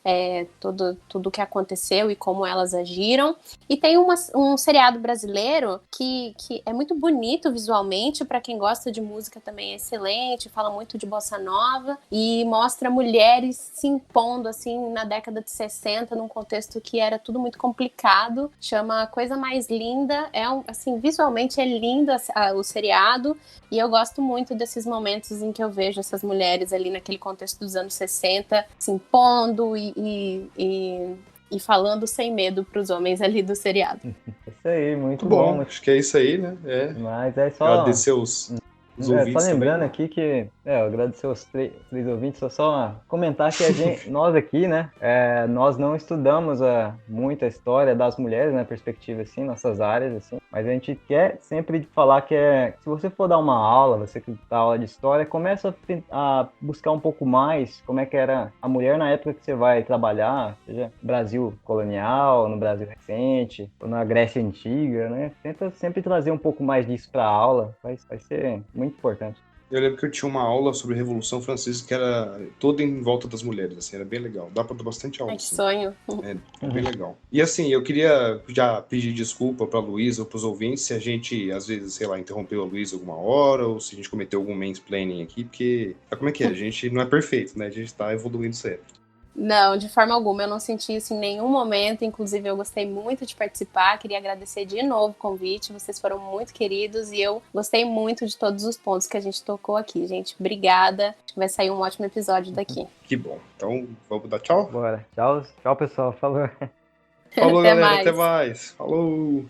tudo o que aconteceu e como elas agiram. E tem um seriado brasileiro que é muito bonito visualmente, para quem gosta de música também é excelente, fala muito de bossa nova e mostra mulheres se impondo assim na década de 60, num contexto que era tudo muito complicado. Chama Coisa Mais Linda, assim, visualmente é lindo o seriado, e eu gosto muito desses momentos em que eu vejo essas mulheres ali naquele contexto dos anos 60 se impondo e falando sem medo para os homens ali do seriado. Isso aí, muito bom. bom. Acho que é isso aí, né? Mas é só... Agradecer os ouvintes. Só lembrando também, aqui que, eu agradecer aos três ouvintes, só comentar que nós aqui, né, nós não estudamos muita história das mulheres, né, perspectiva, assim, nossas áreas, assim, mas a gente quer sempre falar que se você for dar uma aula, você que dá aula de história, começa a buscar um pouco mais como é que era a mulher na época que você vai trabalhar, seja Brasil colonial, no Brasil recente, ou na Grécia Antiga, né, tenta sempre trazer um pouco mais disso para a aula, vai ser muito importante. Eu lembro que eu tinha uma aula sobre a Revolução Francesa que era toda em volta das mulheres, assim, era bem legal. Dá pra dar bastante aula. Ai, que assim. sonho. É bem legal. E assim, eu queria já pedir desculpa pra Luísa ou pros ouvintes se a gente, às vezes, sei lá, interrompeu a Luísa alguma hora, ou se a gente cometeu algum mansplaining aqui, porque como é que é? A gente não é perfeito, né? A gente tá evoluindo sempre. Não, de forma alguma, eu não senti isso em nenhum momento, inclusive eu gostei muito de participar, queria agradecer de novo o convite, vocês foram muito queridos e eu gostei muito de todos os pontos que a gente tocou aqui, gente, obrigada, acho que vai sair um ótimo episódio daqui. Que bom, então vamos dar tchau? Bora, tchau pessoal, falou. Falou Até galera, mais. até mais, falou!